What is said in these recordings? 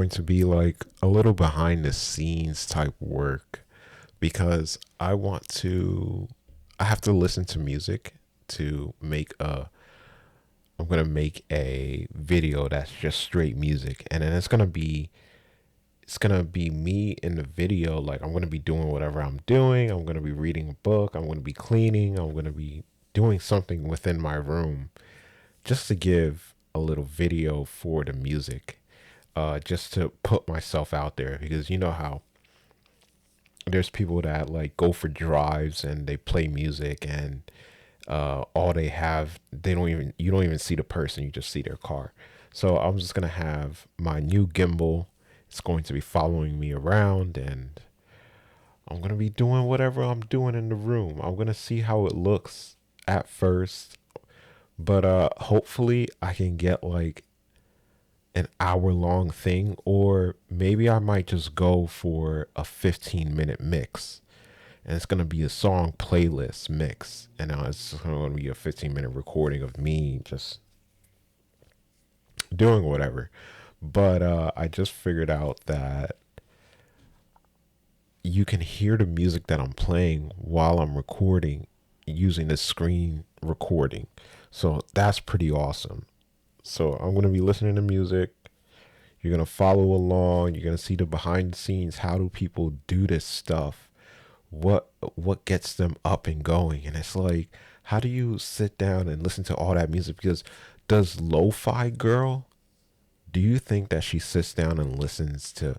going to be like a little behind the scenes type work because I have to listen to music to make a I'm gonna make a video that's just straight music, and then it's gonna be me in the video. Like I'm gonna be doing whatever I'm doing. I'm gonna be reading a book. I'm gonna be cleaning. I'm gonna be doing something within my room just to give a little video for the music, just to put myself out there because you know how there's people that like go for drives and they play music and all they have they don't even you don't even see the person, you just see their car. So I'm just gonna have my new gimbal. It's going to be following me around, and I'm gonna be doing whatever I'm doing in the room. I'm gonna see how it looks at first, but hopefully I can get like an hour long thing, or maybe I might just go for a 15-minute mix, and it's gonna be a song playlist mix, and it's gonna be a 15-minute recording of me just doing whatever. But I just figured out that you can hear the music that I'm playing while I'm recording using the screen recording. So that's pretty awesome. So I'm going to be listening to music. You're going to follow along. You're going to see the behind the scenes. How do people do this stuff? What gets them up and going? And it's like, how do you sit down and listen to all that music? Because does Lo-Fi Girl, do you think that she sits down and listens to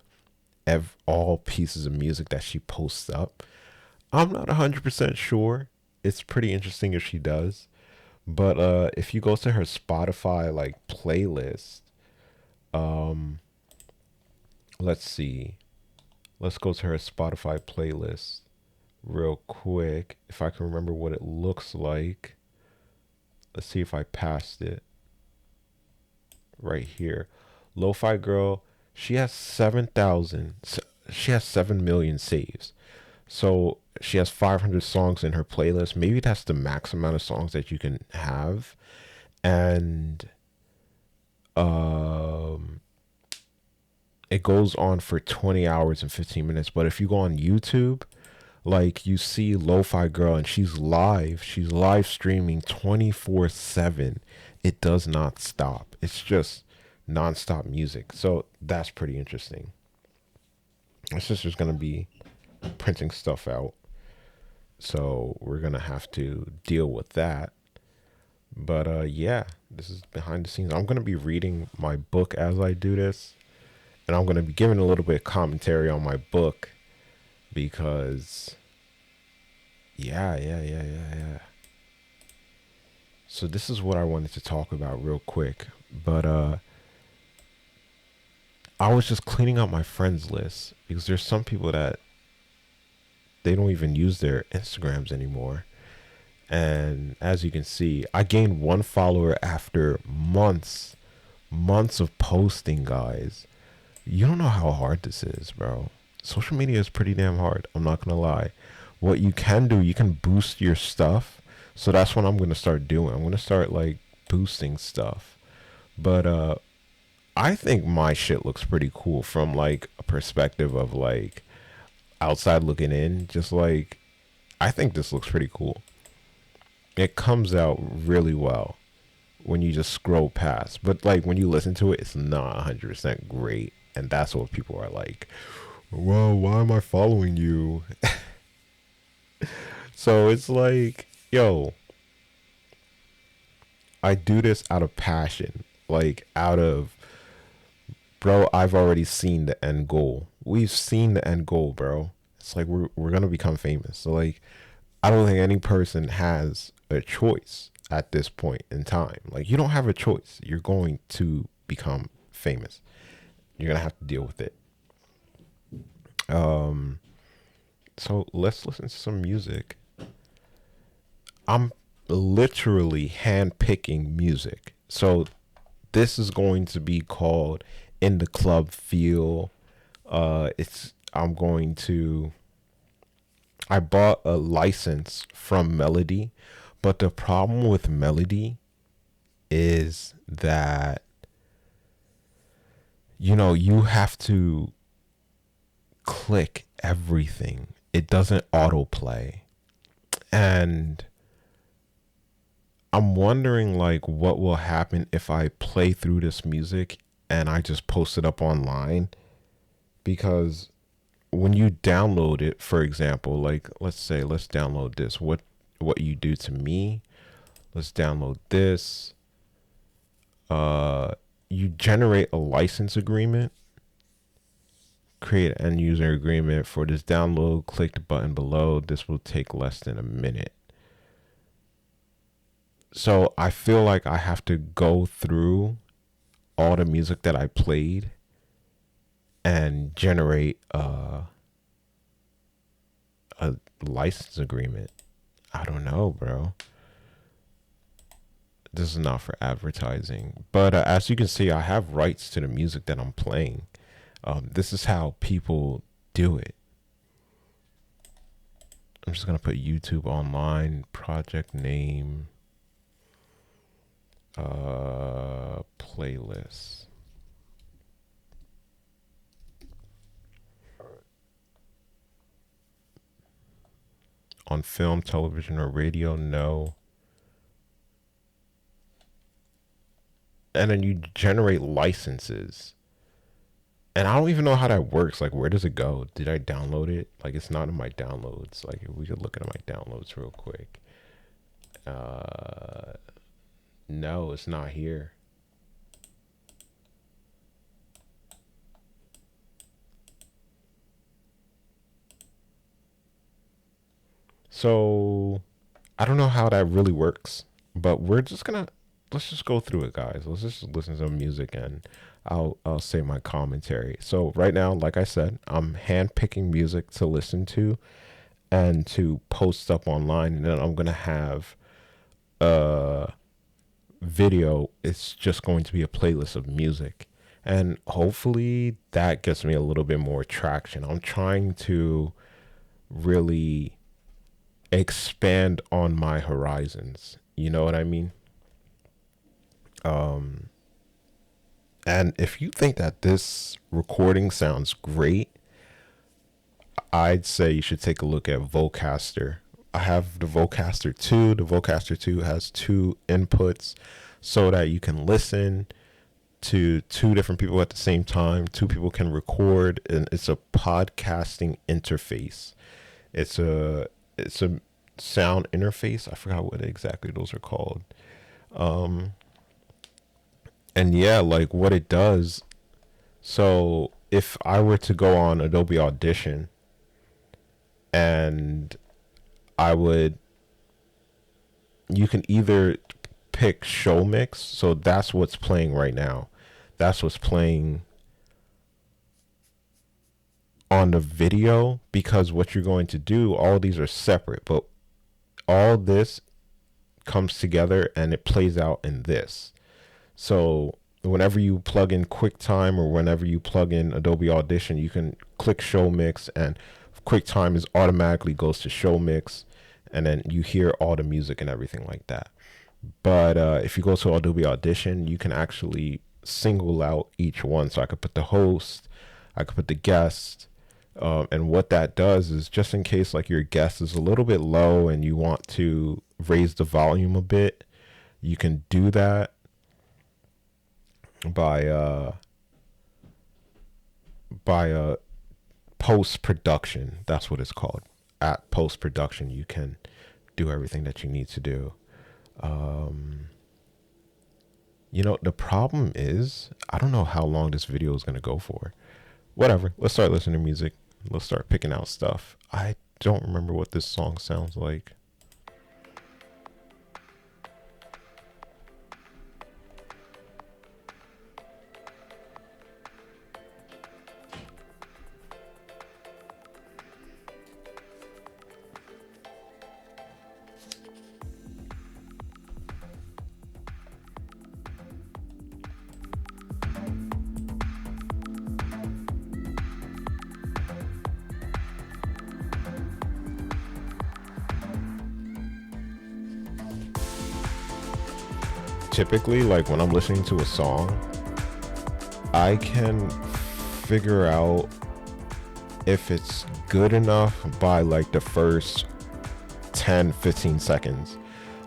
all pieces of music that she posts up? I'm not 100% sure. It's pretty interesting if she does. But if you go to her Spotify like playlist, um, let's see. Let's go to her Spotify playlist real quick. If I can remember what it looks like. Let's see if I passed it right here. Lo-Fi Girl, she has 7,000. She has 7 million saves. So she has 500 songs in her playlist. Maybe that's the max amount of songs that you can have. And um, it goes on for 20 hours and 15 minutes. But if you go on YouTube, like you see Lo-Fi Girl and she's live. She's live streaming 24/7. It does not stop. It's just nonstop music. So that's pretty interesting. My sister's going to be printing stuff out. So we're going to have to deal with that. But yeah, this is behind the scenes. I'm going to be reading my book as I do this. And I'm going to be giving a little bit of commentary on my book because yeah. So this is what I wanted to talk about real quick. But I was just cleaning out my friends list because there's some people that they don't even use their Instagrams anymore. And as you can see, I gained one follower after months of posting, guys. You don't know how hard this is, bro. Social media is pretty damn hard. I'm not gonna lie. What you can do, you can boost your stuff. So that's what I'm gonna start doing. I'm gonna start like boosting stuff. But I think my shit looks pretty cool from like a perspective of like outside looking in. Just like I think this looks pretty cool. It comes out really well when you just scroll past. But like when you listen to it, it's not 100% great. And that's what people are like, whoa, why am I following you? So it's like, yo, I do this out of passion. Like out of, bro, I've already seen the end goal. We've seen the end goal, bro. It's like we're gonna become famous. So like I don't think any person has a choice at this point in time. Like you don't have a choice. You're going to become famous. You're gonna have to deal with it. Um, so let's listen to some music. I'm literally hand picking music. So this is going to be called In the Club Feel. It's I'm going to I bought a license from Melody, but the problem with Melody is that you have to click everything. It doesn't autoplay. And I'm wondering like what will happen if I play through this music and I just post it up online, because when you download it, for example, like let's download this. What you do to me, let's download this. You generate a license agreement, create an end user agreement for this download, click the button below. This will take less than a minute. So I feel like I have to go through all the music that I played and generate a license agreement. I don't know, bro. This is not for advertising, but as you can see, I have rights to the music that I'm playing. This is how people do it. I'm just gonna put YouTube online, project name, playlist. On film, television, or radio, no. And then you generate licenses. And I don't even know how that works. Like, where does it go? Did I download it? Like, it's not in my downloads. Like, we could look at my downloads real quick. No, it's not here. So I don't know how that really works, but let's just go through it, guys. Let's just listen to some music and I'll say my commentary. So right now, like I said, I'm handpicking music to listen to and to post up online, and then I'm gonna have a video. It's just going to be a playlist of music, and hopefully that gets me a little bit more traction. I'm trying to really expand on my horizons. You know what I mean? And if you think that this recording sounds great, I'd say you should take a look at Vocaster. I have the Vocaster 2. The Vocaster 2 has two inputs so that you can listen to two different people at the same time. Two people can record, and it's a podcasting interface. It's a sound interface. I forgot what exactly those are called. And yeah, like what it does. So if I were to go on Adobe Audition and I would, you can either pick show mix. So that's what's playing right now. That's what's playing on the video, because what you're going to do, all these are separate, but all this comes together and it plays out in this. So whenever you plug in QuickTime or whenever you plug in Adobe Audition, you can click show mix, and QuickTime is automatically goes to show mix, and then you hear all the music and everything like that. But if you go to Adobe Audition, you can actually single out each one. So I could put the host, I could put the guest, and what that does is, just in case like your guest is a little bit low and you want to raise the volume a bit, you can do that by post production. That's what it's called. At post production, you can do everything that you need to do. The problem is, I don't know how long this video is going to go for. Whatever. Let's start listening to music. Let's start picking out stuff. I don't remember what this song sounds like. Typically, like when I'm listening to a song, I can figure out if it's good enough by like the first 10-15 seconds.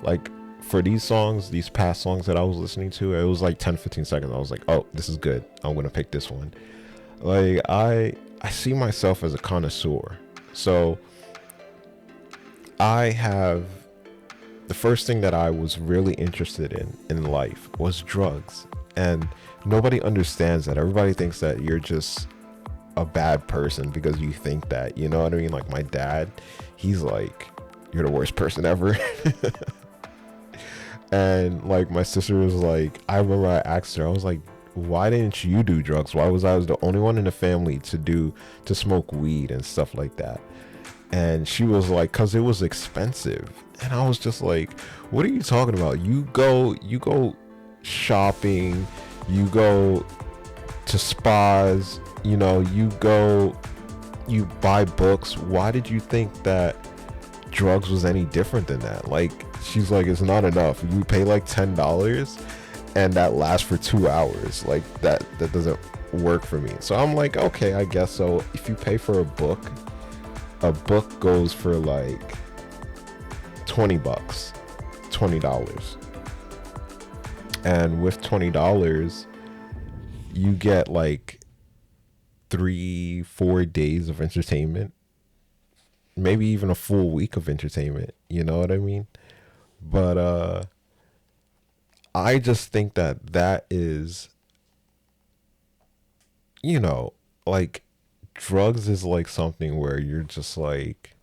Like for these songs, these past songs that I was listening to, it was like 10-15 seconds. I was like, oh, this is good, I'm gonna pick this one. Like I see myself as a connoisseur. So I have the first thing that I was really interested in life was drugs. And nobody understands that. Everybody thinks that you're just a bad person because you think that, you know what I mean? Like my dad, he's like, you're the worst person ever. And like my sister was like, I remember I asked her, I was like, why didn't you do drugs? Why was I was the only one in the family to smoke weed and stuff like that? And she was like, cause it was expensive. And I was just like, what are you talking about? You go shopping, you go to spas, you buy books. Why did you think that drugs was any different than that? Like, she's like, it's not enough. You pay like $10 and that lasts for 2 hours. Like that doesn't work for me. So I'm like, okay, I guess so. If you pay for a book goes for like $20, $20. And with $20, you get like 3-4 days of entertainment, maybe even a full week of entertainment. You know what I mean? But I just think that is, like drugs is like something where you're just like,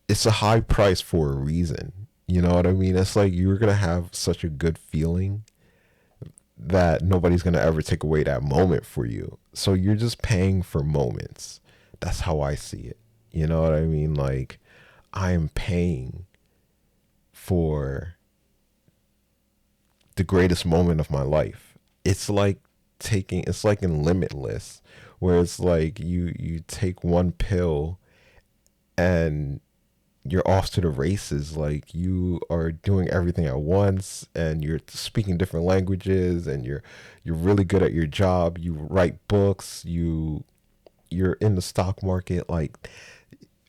it's a high price for a reason. You know what I mean? It's like you're gonna have such a good feeling that nobody's gonna ever take away that moment for you. So you're just paying for moments. That's how I see it. You know what I mean? Like I'm paying for the greatest moment of my life. It's like in Limitless, where it's like you take one pill and you're off to the races. Like you are doing everything at once and you're speaking different languages and you're really good at your job. You write books, you're in the stock market. Like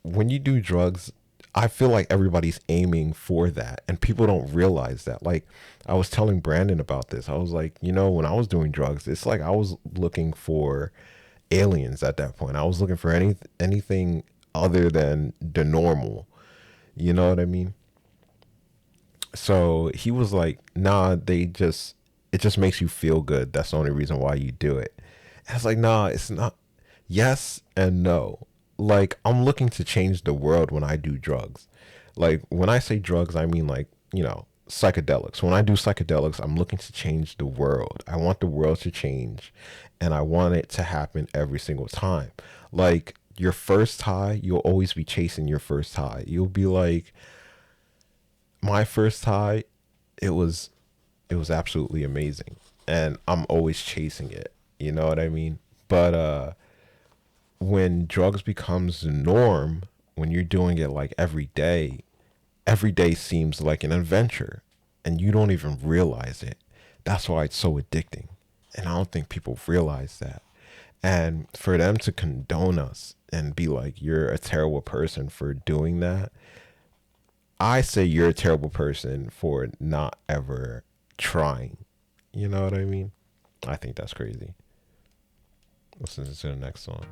when you do drugs, I feel like everybody's aiming for that and people don't realize that. Like I was telling Brandon about this. I was like, when I was doing drugs, it's like I was looking for aliens at that point. I was looking for anything other than the normal. You know what I mean? So he was like, nah, it just makes you feel good. That's the only reason why you do it. And I was like, nah, it's not. Yes and no. Like I'm looking to change the world when I do drugs. Like when I say drugs, I mean like, psychedelics. When I do psychedelics, I'm looking to change the world. I want the world to change and I want it to happen every single time. Like your first high, you'll always be chasing your first high. You'll be like, my first high, it was absolutely amazing. And I'm always chasing it. You know what I mean? But when drugs becomes the norm, when you're doing it like every day seems like an adventure and you don't even realize it. That's why it's so addicting. And I don't think people realize that. And for them to condone us and be like, you're a terrible person for doing that, I say you're a terrible person for not ever trying. You know what I mean? I think that's crazy. Listen to the next song.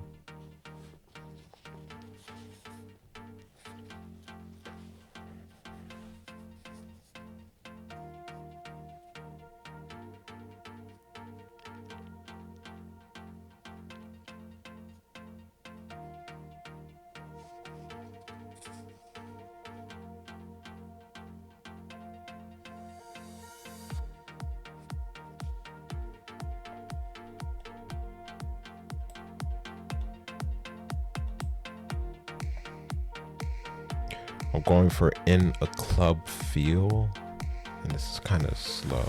I'm going for In a Club Feel, and this is kind of slow.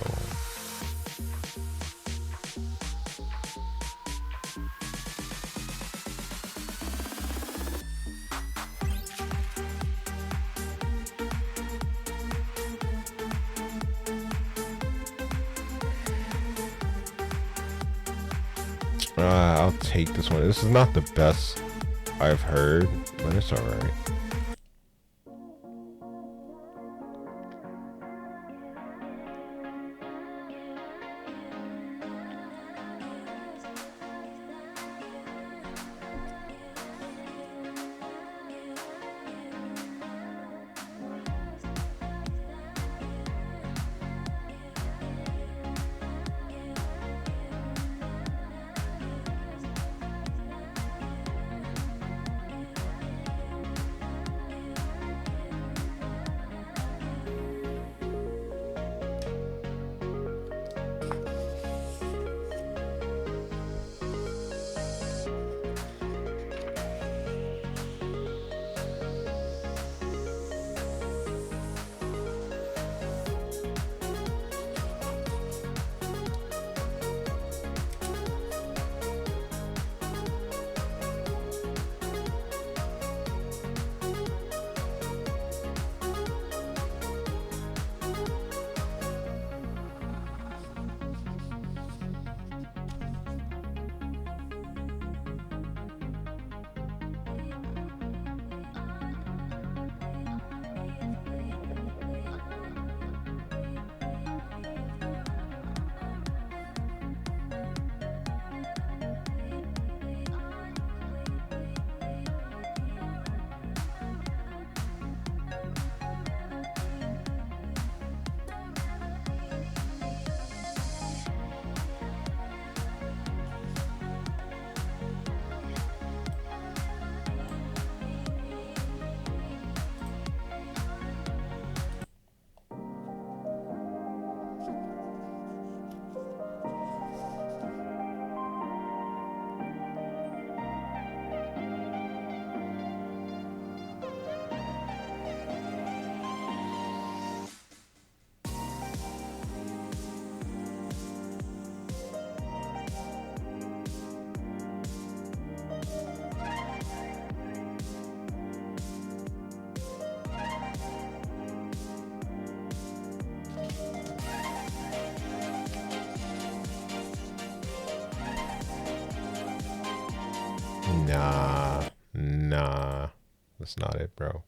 I'll take this one. This is not the best I've heard, but it's alright. Nah, that's not it, bro.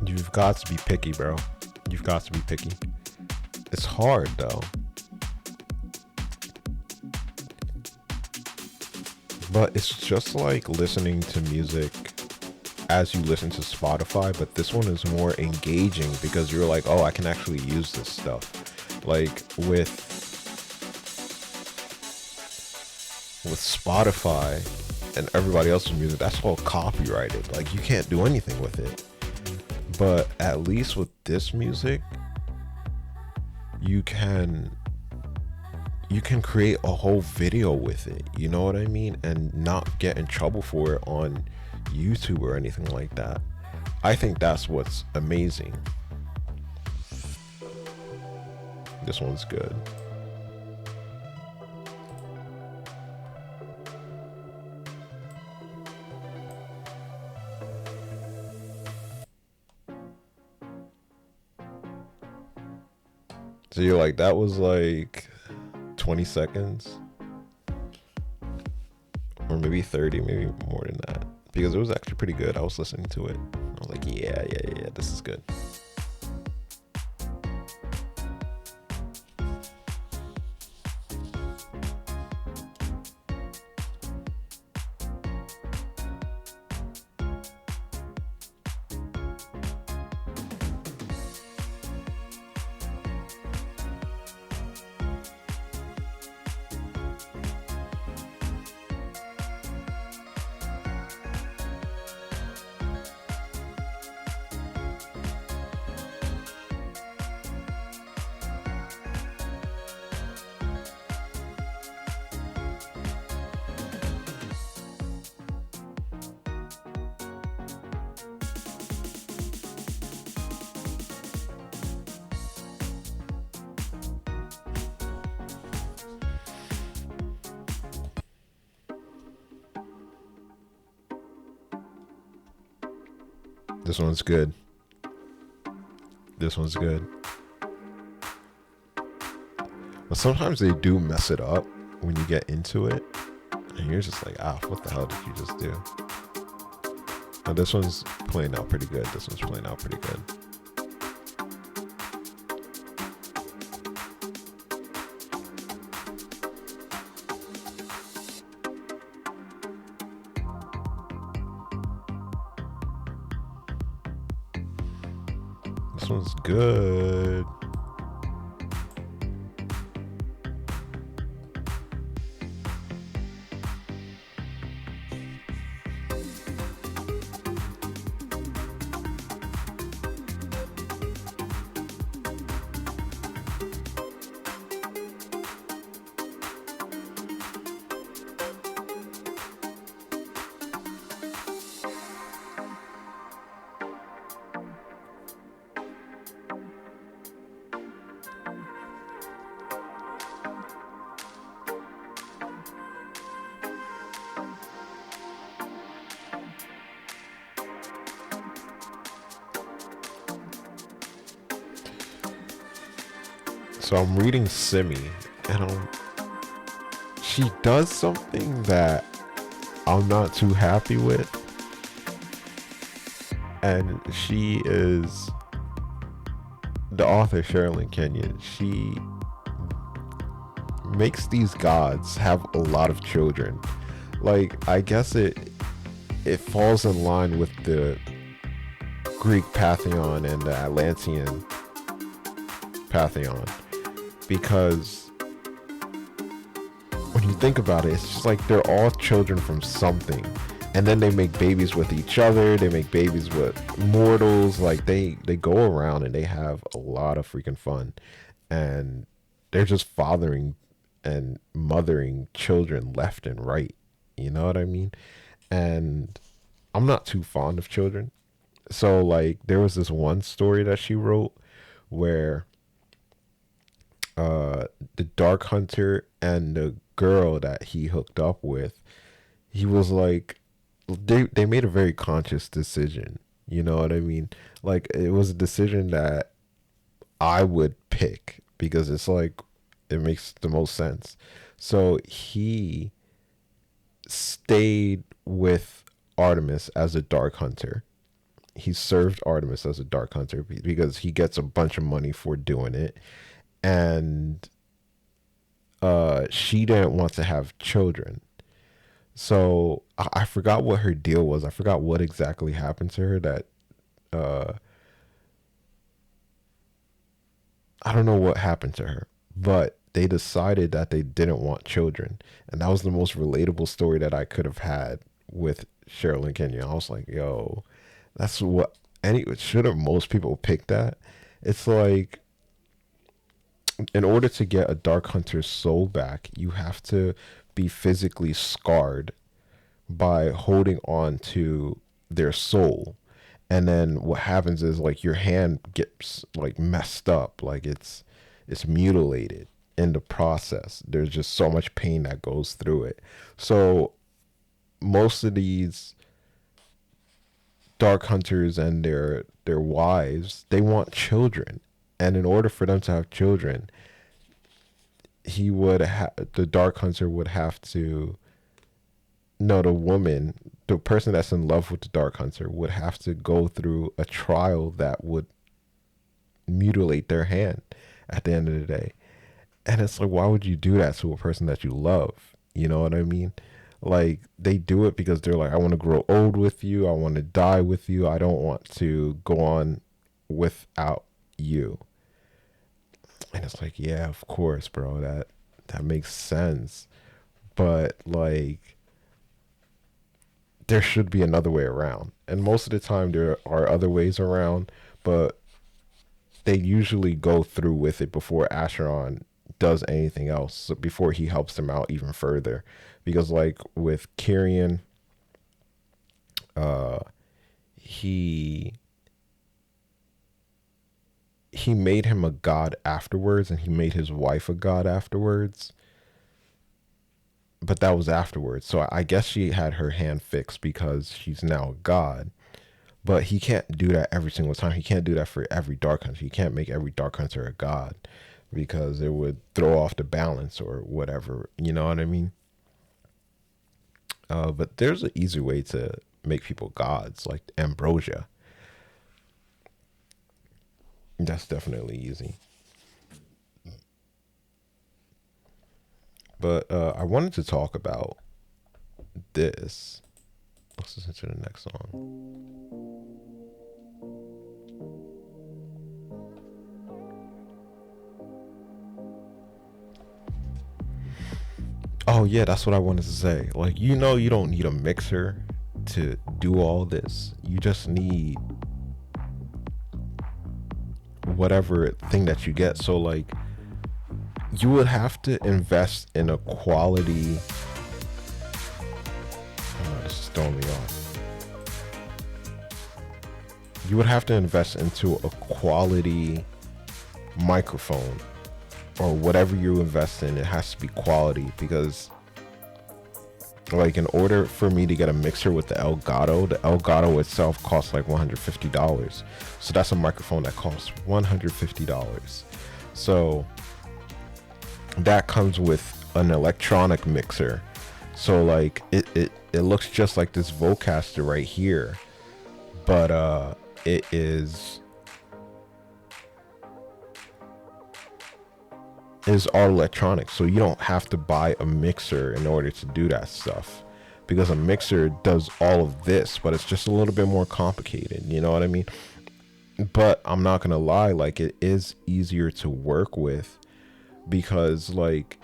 You've got to be picky, bro. You've got to be picky. It's hard though. But it's just like listening to music as you listen to Spotify, but this one is more engaging because you're like, oh, I can actually use this stuff. Like with Spotify and everybody else's music, that's all copyrighted. Like you can't do anything with it. But at least with this music, you can create a whole video with it, you know what I mean, and not get in trouble for it on YouTube or anything like that. I think that's what's amazing. This one's good. So you're like, that was like 20 seconds or maybe 30, maybe more than that, because it was actually pretty good. I was listening to it, I was like, yeah, this is good. This one's good. This one's good. But sometimes they do mess it up when you get into it, and you're just like, what the hell did you just do? Now this one's playing out pretty good. This one's playing out pretty good. This one's good. So I'm reading Simi, and she does something that I'm not too happy with. And she is the author, Sherilyn Kenyon. She makes these gods have a lot of children. Like, I guess it falls in line with the Greek pantheon and the Atlantean pantheon, because when you think about it, it's just like they're all children from something, and then they make babies with each other, they make babies with mortals. Like they go around and they have a lot of freaking fun, and they're just fathering and mothering children left and right, you know what I mean? And I'm not too fond of children, so like there was this one story that she wrote where the Dark Hunter and the girl that he hooked up with, he was like, they made a very conscious decision, you know what I mean? Like it was a decision that I would pick because it's like it makes the most sense. So he stayed with Artemis as a Dark Hunter. He served Artemis as a Dark Hunter because he gets a bunch of money for doing it. And she didn't want to have children. So I forgot what her deal was. I forgot what exactly happened to her that uh I don't know what happened to her, but they decided that they didn't want children. And that was the most relatable story that I could have had with Cheryl and Kenya. I was like, yo, that's what any shouldn't most people pick that? It's like in order to get a Dark Hunter's soul back, you have to be physically scarred by holding on to their soul. And then what happens is like your hand gets like messed up, like it's mutilated in the process. There's just so much pain that goes through it. So most of these dark hunters and their wives, they want children. And in order for them to have children, the dark hunter would have to no, the person that's in love with the Dark Hunter would have to go through a trial that would mutilate their hand at the end of the day. And it's like, why would you do that to a person that you love? You know what I mean? Like, they do it because they're like, I want to grow old with you. I want to die with you. I don't want to go on without you. And it's like, yeah, of course, bro. That makes sense. But like, there should be another way around. And most of the time there are other ways around, but they usually go through with it before Asheron does anything else, so before he helps them out even further. Because like with Kyrian, uh he he made him a god afterwards, and he made his wife a god afterwards, but that was afterwards. So I guess she had her hand fixed because she's now a god. But he can't do that every single time. He can't do that for every Dark Hunter. He can't make every Dark Hunter a god because it would throw off the balance or whatever. You know what I mean? But there's an easy way to make people gods, like Ambrosia. That's definitely easy. But I wanted to talk about this. Let's listen to the next song. Oh yeah, that's what I wanted to say. Like, you don't need a mixer to do all this. You just need whatever thing that you get. So like, you would have to invest in a quality. Oh, this is throwing me off. You would have to invest into a quality microphone, or whatever you invest in. It has to be quality, because like in order for me to get a mixer with the Elgato itself costs like $150. So that's a microphone that costs $150. So that comes with an electronic mixer. So like it looks just like this Vocaster right here, but it is all electronic. So you don't have to buy a mixer in order to do that stuff, because a mixer does all of this, but it's just a little bit more complicated. You know what I mean? But I'm not gonna lie, like, it is easier to work with, because like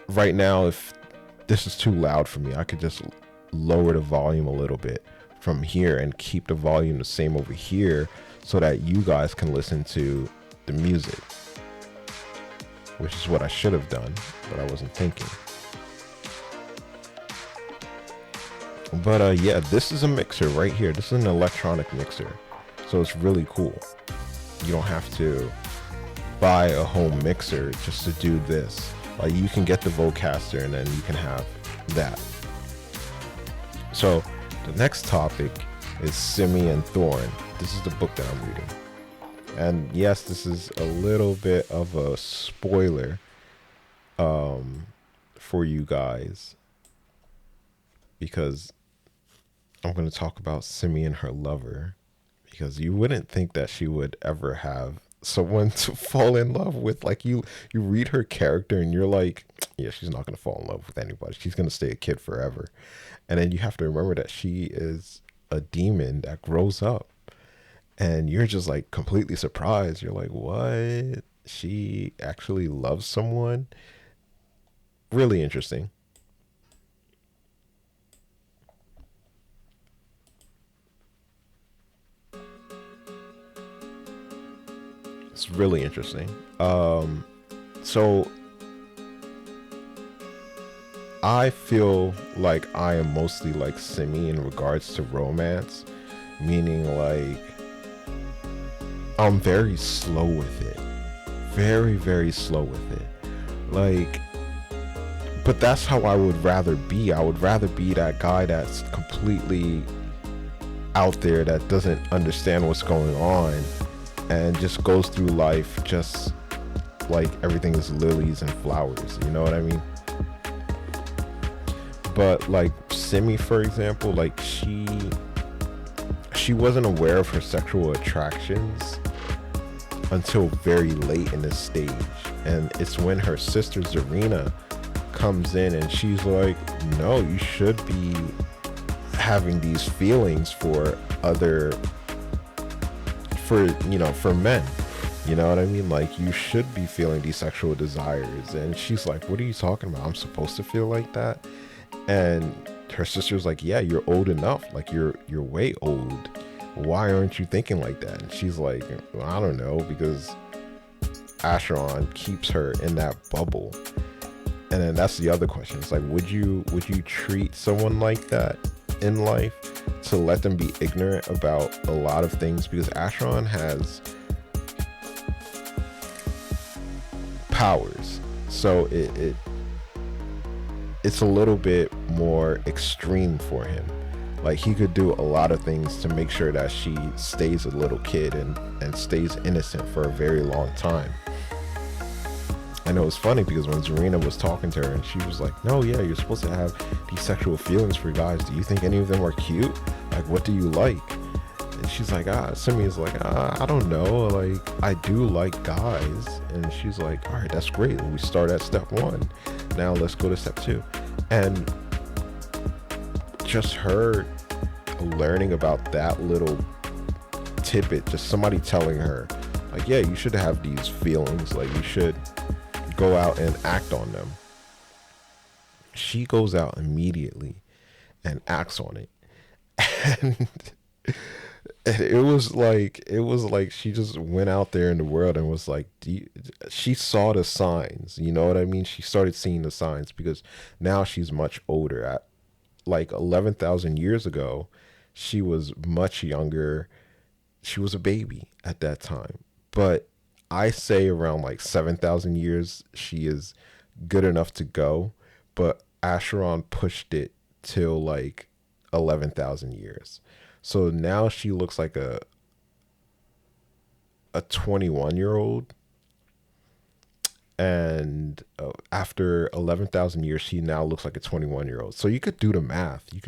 right now, if this is too loud for me, I could just lower the volume a little bit from here and keep the volume the same over here, so that you guys can listen to the music, which is what I should have done, but I wasn't thinking. But yeah, this is a mixer right here. This is an electronic mixer, so it's really cool. You don't have to buy a home mixer just to do this. Like, you can get the Vocaster and then you can have that. So the next topic is Simian Thorn. This is the book that I'm reading. And yes, this is a little bit of a spoiler for you guys, because I'm going to talk about Simi and her lover, because you wouldn't think that she would ever have someone to fall in love with. Like, you read her character and you're like, yeah, she's not gonna fall in love with anybody. She's gonna stay a kid forever. And then you have to remember that she is a demon that grows up, and you're just like completely surprised. You're like, what? She actually loves someone? Really interesting. It's really interesting. So I feel like I am mostly like Simi in regards to romance, meaning like I'm very slow with it. Very, very slow with it. Like, but that's how I would rather be. I would rather be that guy that's completely out there that doesn't understand what's going on and just goes through life just like everything is lilies and flowers. You know what I mean? But like Simi, for example, like she wasn't aware of her sexual attractions until very late in the stage. And it's when her sister Zarina comes in and she's like, no, you should be having these feelings for other, for, you know, for men. You know what I mean? Like, you should be feeling these sexual desires. And she's like, what are you talking about? I'm supposed to feel like that? And her sister's like, yeah, you're old enough. Like, you're way old. Why aren't you thinking like that? And she's like, well, I don't know, because Acheron keeps her in that bubble. And then that's the other question. It's like, would you treat someone like that in life, to let them be ignorant about a lot of things? Because Acheron has powers, so it's a little bit more extreme for him. Like, he could do a lot of things to make sure that she stays a little kid and stays innocent for a very long time. And it was funny because when Zarina was talking to her and she was like, no, yeah, you're supposed to have these sexual feelings for guys. Do you think any of them are cute? Like, what do you like? And she's like, Simi is like, I don't know. Like, I do like guys. And she's like, all right, that's great. We start at step one. Now let's go to step two. And just her learning about that little tidbit, just somebody telling her, like, yeah, you should have these feelings. Like, you should go out and act on them. She goes out immediately and acts on it. And it was like she just went out there in the world and was like, she saw the signs, you know what I mean? She started seeing the signs because now she's much older. At like 11,000 years ago, she was much younger. She was a baby at that time. But I say around like 7,000 years, she is good enough to go. But Acheron pushed it till like 11,000 years. So now she looks like a 21-year-old. And after 11,000 years, she now looks like a 21-year-old. So you could do the math. You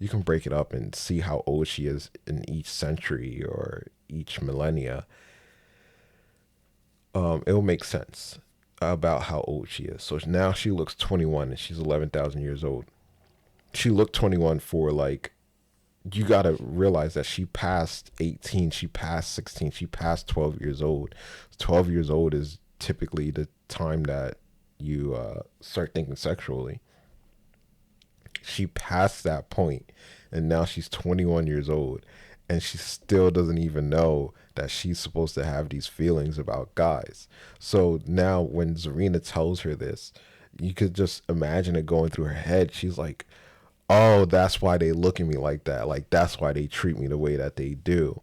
can break it up and see how old she is in each century or each millennia. It'll make sense about how old she is. So now she looks 21 and she's 11,000 years old. She looked 21 for like, you got to realize that she passed 18, she passed 16, she passed 12 years old. 12 years old is typically the time that you start thinking sexually. She passed that point and now she's 21 years old and she still doesn't even know that she's supposed to have these feelings about guys. So now when Zarina tells her this, you could just imagine it going through her head. She's like, oh, that's why they look at me like that. Like, that's why they treat me the way that they do.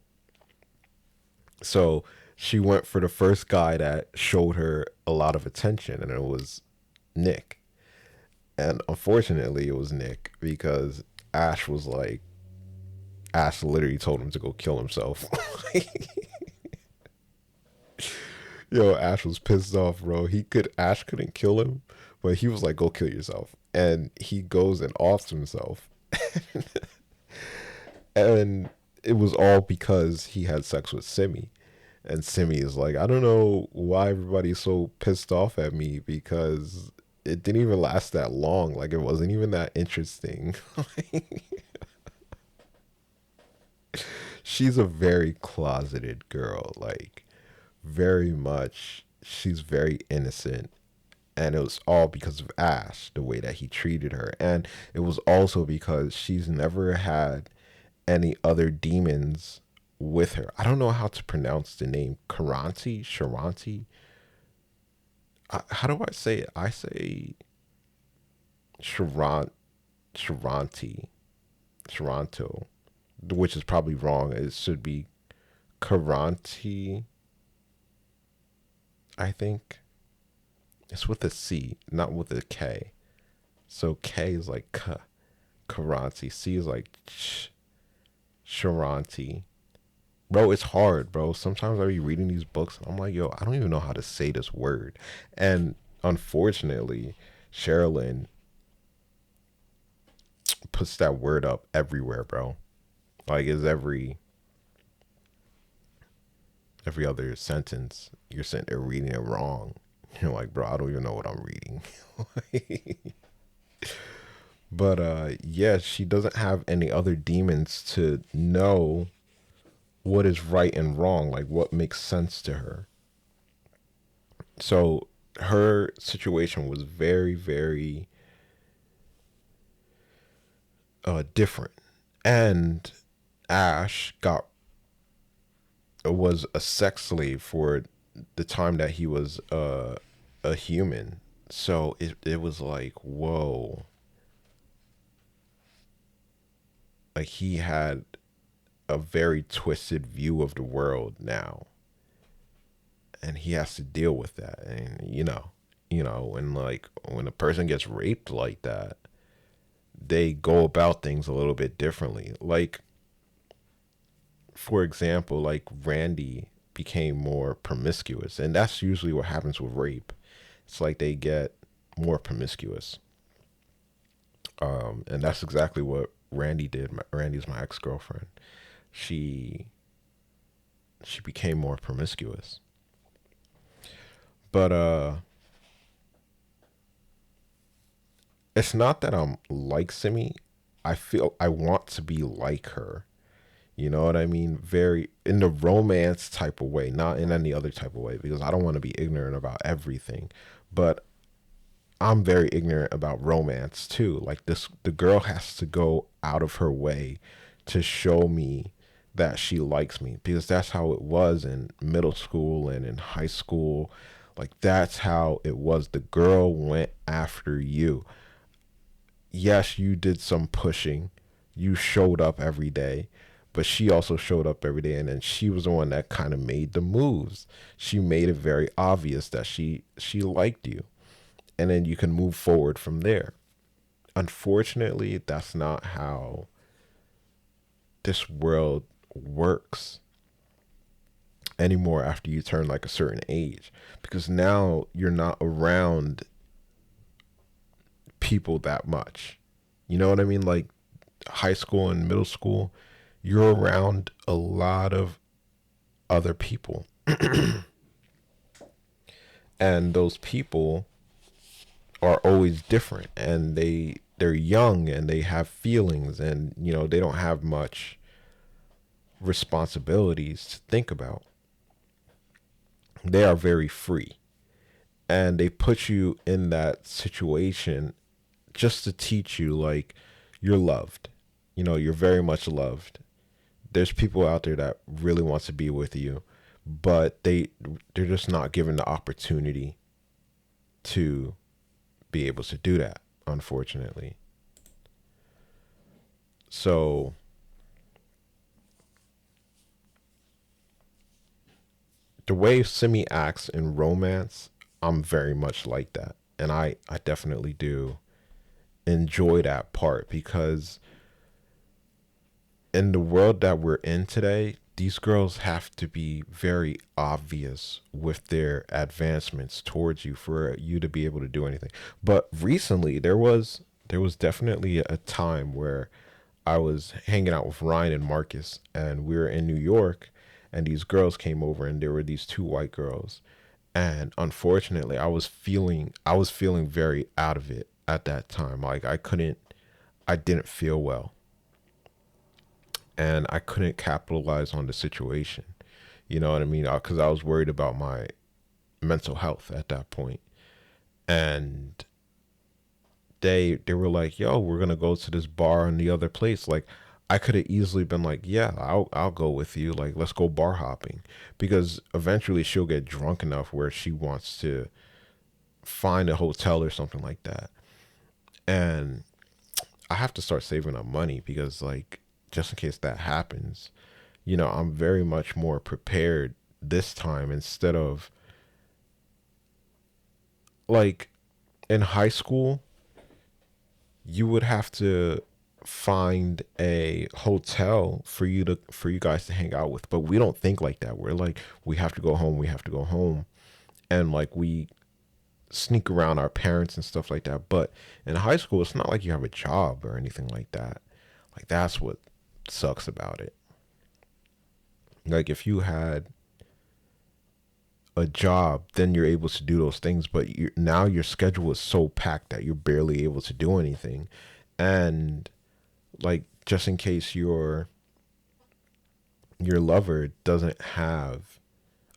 So she went for the first guy that showed her a lot of attention, and it was Nick. And unfortunately, it was Nick because Ash was like, Ash literally told him to go kill himself. Yo, Ash was pissed off, bro. Ash couldn't kill him, but he was like, go kill yourself. And he goes and offs himself. And it was all because he had sex with Simi. And Simi is like, I don't know why everybody's so pissed off at me because it didn't even last that long. Like it wasn't even that interesting. She's a very closeted girl, like very much. She's very innocent, and it was all because of Ash, the way that he treated her, and it was also because she's never had any other demons with her. I don't know how to pronounce the name. Sharanti. How do I say it? I say Sharant, Sharanti, Sharanto, which is probably wrong. It should be Karanti, I think. It's with a C, not with a K. So K is like K, Karanti. C is like Sharanti. Bro, it's hard, bro. Sometimes I be reading these books and I'm like, yo, I don't even know how to say this word. And unfortunately, Sherilyn puts that word up everywhere, bro. Like it's every other sentence you're sitting there reading it wrong. You're like, bro, I don't even know what I'm reading. But yeah, she doesn't have any other demons to know what is right and wrong, like what makes sense to her. So her situation was very, very different. And Ash got was a sex slave for the time that he was a human. So it was like, whoa. Like he had a very twisted view of the world now. And he has to deal with that. And when like when a person gets raped like that, they go about things a little bit differently. Like for example, like Randy became more promiscuous, and that's usually what happens with rape. It's like they get more promiscuous, and that's exactly what Randy did. Randy's my ex girlfriend. She she became more promiscuous, but it's not that I'm like Simi. I feel I want to be like her. You know what I mean? Very in the romance type of way, not in any other type of way, because I don't want to be ignorant about everything. But I'm very ignorant about romance too. Like the girl has to go out of her way to show me that she likes me, because that's how it was in middle school and in high school. Like that's how it was. The girl went after you. Yes, you did some pushing. You showed up every day, but she also showed up every day, and then she was the one that kind of made the moves. She made it very obvious that she liked you, and then you can move forward from there. Unfortunately, that's not how this world works anymore after you turn like a certain age, because now you're not around people that much. You know what I mean? Like high school and middle school, you're around a lot of other people. And those people are always different, and they're young and they have feelings, and they don't have much responsibilities to think about. They are very free, and they put you in that situation just to teach you, like, you're loved. You're very much loved. There's people out there that really wants to be with you, but they're just not given the opportunity to be able to do that, unfortunately. So the way Simi acts in romance, I'm very much like that. And I definitely do enjoy that part, because in the world that we're in today, these girls have to be very obvious with their advancements towards you for you to be able to do anything. But recently there was definitely a time where I was hanging out with Ryan and Marcus, and we were in New York, and these girls came over, and there were these two white girls, And unfortunately, I was feeling very out of it at that time. Like I didn't feel well, and I couldn't capitalize on the situation. You know what I mean? Because I was worried about my mental health at that point. And they were like, "Yo, we're gonna go to this bar in the other place." Like, I could have easily been like, "Yeah, I'll go with you. Like, let's go bar hopping," because eventually she'll get drunk enough where she wants to find a hotel or something like that. And I have to start saving up money because, like, just in case that happens, I'm very much more prepared this time instead of like in high school, you would have to find a hotel for you guys to hang out with, but we don't think like that. We're like, we have to go home, we have to go home, and like we sneak around our parents and stuff like that. But in high school, it's not like you have a job or anything like that. Like, that's what sucks about it. Like, if you had a job, then you're able to do those things, but now your schedule is so packed that you're barely able to do anything. And like, just in case your lover doesn't have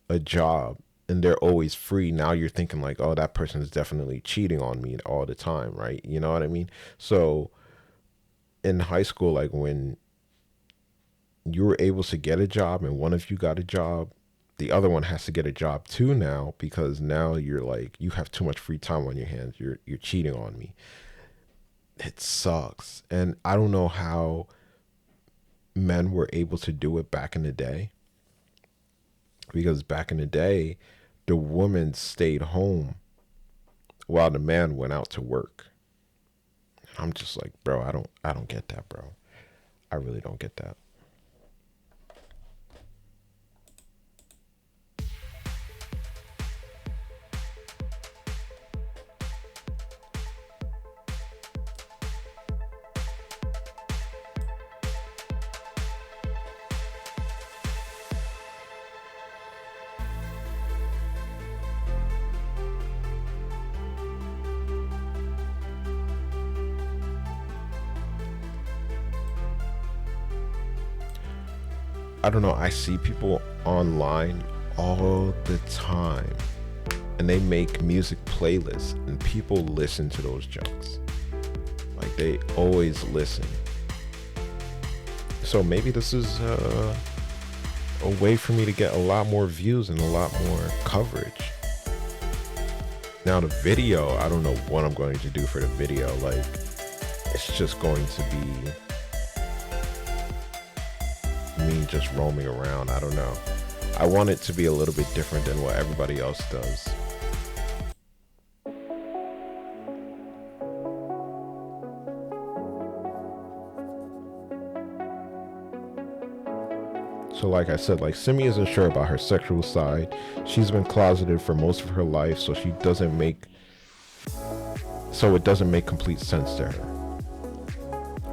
a job and they're always free, now you're thinking like, oh, that person is definitely cheating on me all the time, right? You know what I mean? So in high school, like, when you were able to get a job and one of you got a job, the other one has to get a job too now, because now you're like, you have too much free time on your hands. You're cheating on me. It sucks. And I don't know how men were able to do it back in the day, because back in the day, the woman stayed home while the man went out to work. I'm just like, bro, I don't get that, bro. I really don't get that. I don't know. I see people online all the time, and they make music playlists, and people listen to those junks. Like, they always listen. So maybe this is a way for me to get a lot more views and a lot more coverage. Now, the video, I don't know what I'm going to do for the video. Like, it's just going to be me just roaming around. I don't know. I want it to be a little bit different than what everybody else does. So, like I said, like, Simi isn't sure about her sexual side. She's been closeted for most of her life, so it doesn't make complete sense to her.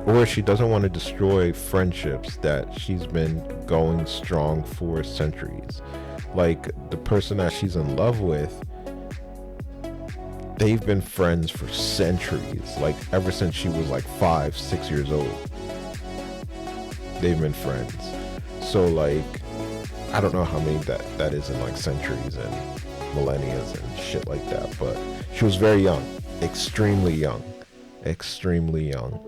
Or she doesn't want to destroy friendships that she's been going strong for centuries. Like, the person that she's in love with, they've been friends for centuries. Like, ever since she was like 5, 6 years old, they've been friends. So, like, I don't know how many that is in like centuries and millennia and shit like that. But she was very young, extremely young, extremely young.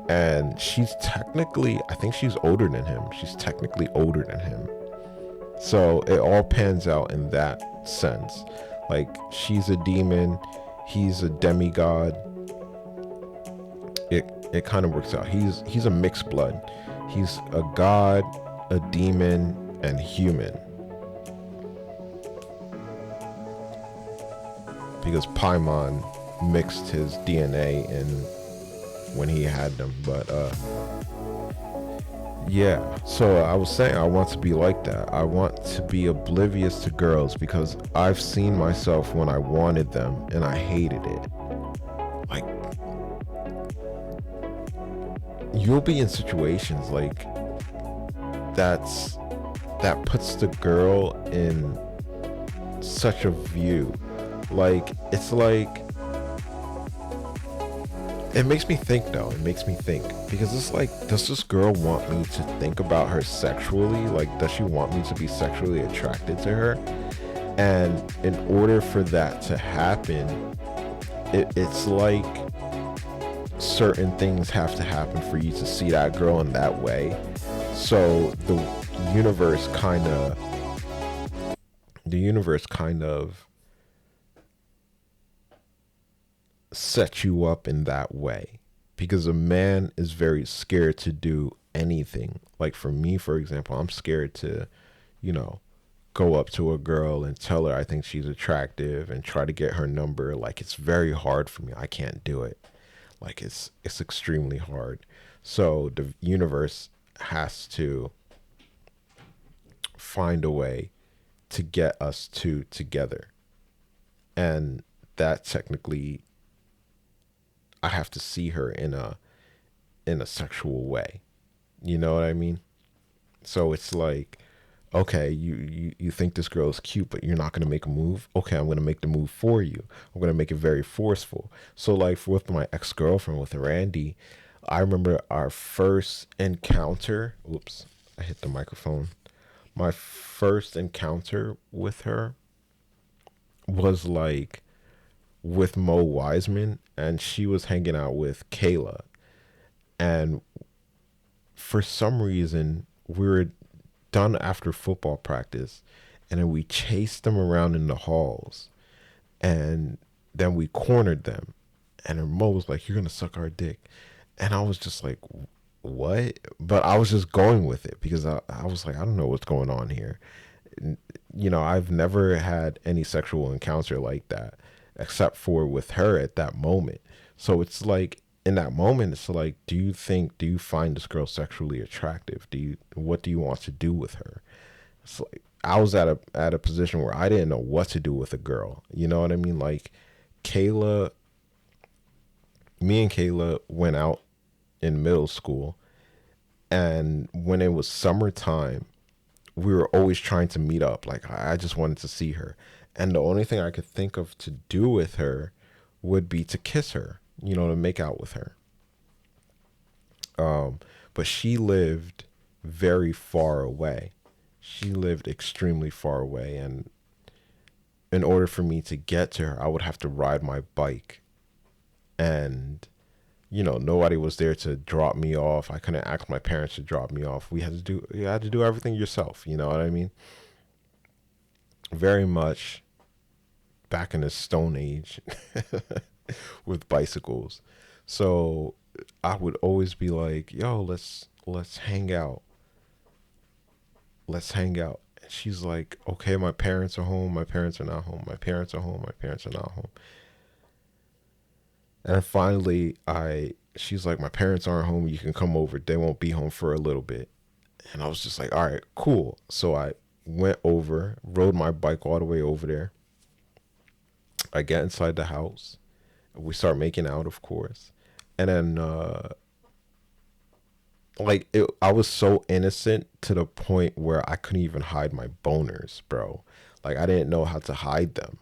And she's technically, I think she's older than him. She's technically older than him. So it all pans out in that sense. Like, she's a demon, he's a demigod. It kind of works out. He's a mixed blood. He's a god, a demon, and human. Because Paimon mixed his DNA in when he had them. But yeah, so I was saying, I want to be like that. I want to be oblivious to girls, because I've seen myself when I wanted them and I hated it. Like, you'll be in situations like that puts the girl in such a view. Like, it's like, it makes me think though. It makes me think because it's like, does this girl want me to think about her sexually? Like, does she want me to be sexually attracted to her? And in order for that to happen, it's like certain things have to happen for you to see that girl in that way. So universe kind of the universe kind of sets you up in that way, because a man is very scared to do anything. Like for me, for example, I'm scared to, you know, go up to a girl and tell her I think she's attractive and try to get her number. Like, it's very hard for me. I can't do it. Like, it's extremely hard. So the universe has to find a way to get us two together. And that technically, I have to see her in a sexual way. You know what I mean? So it's like, okay, you think this girl is cute, but you're not going to make a move. Okay, I'm going to make the move for you. I'm going to make it very forceful. So like with my ex-girlfriend, with Randy, I remember our first encounter. Oops, I hit the microphone. My first encounter with her was like with Mo Wiseman, and she was hanging out with Kayla. And for some reason, we were done after football practice, and then we chased them around in the halls, and then we cornered them. And then Mo was like, "You're gonna suck our dick," and I was just like, "What?" But I was just going with it because I was like, I don't know what's going on here. You know, I've never had any sexual encounter like that except for with her at that moment. So it's like, in that moment, it's like, do you find this girl sexually attractive? What do you want to do with her? It's like, I was at a position where I didn't know what to do with a girl. You know what I mean? Like, Kayla, me and Kayla went out in middle school, and when it was summertime, we were always trying to meet up. Like, I just wanted to see her. And the only thing I could think of to do with her would be to kiss her, you know, to make out with her. But she lived very far away. She lived extremely far away. And in order for me to get to her, I would have to ride my bike. And, you know, nobody was there to drop me off. I couldn't ask my parents to drop me off. You had to do everything yourself. You know what I mean? Very much back in the Stone Age with bicycles. So I would always be like, "Yo, let's hang out. Let's hang out." And she's like, "Okay, my parents are home. My parents are not home. My parents are home. My parents are not home." And finally, she's like, "My parents aren't home. You can come over. They won't be home for a little bit." And I was just like, "All right, cool." So I went over, rode my bike all the way over there. I get inside the house. We start making out, of course. And then, I was so innocent to the point where I couldn't even hide my boners, bro. Like, I didn't know how to hide them.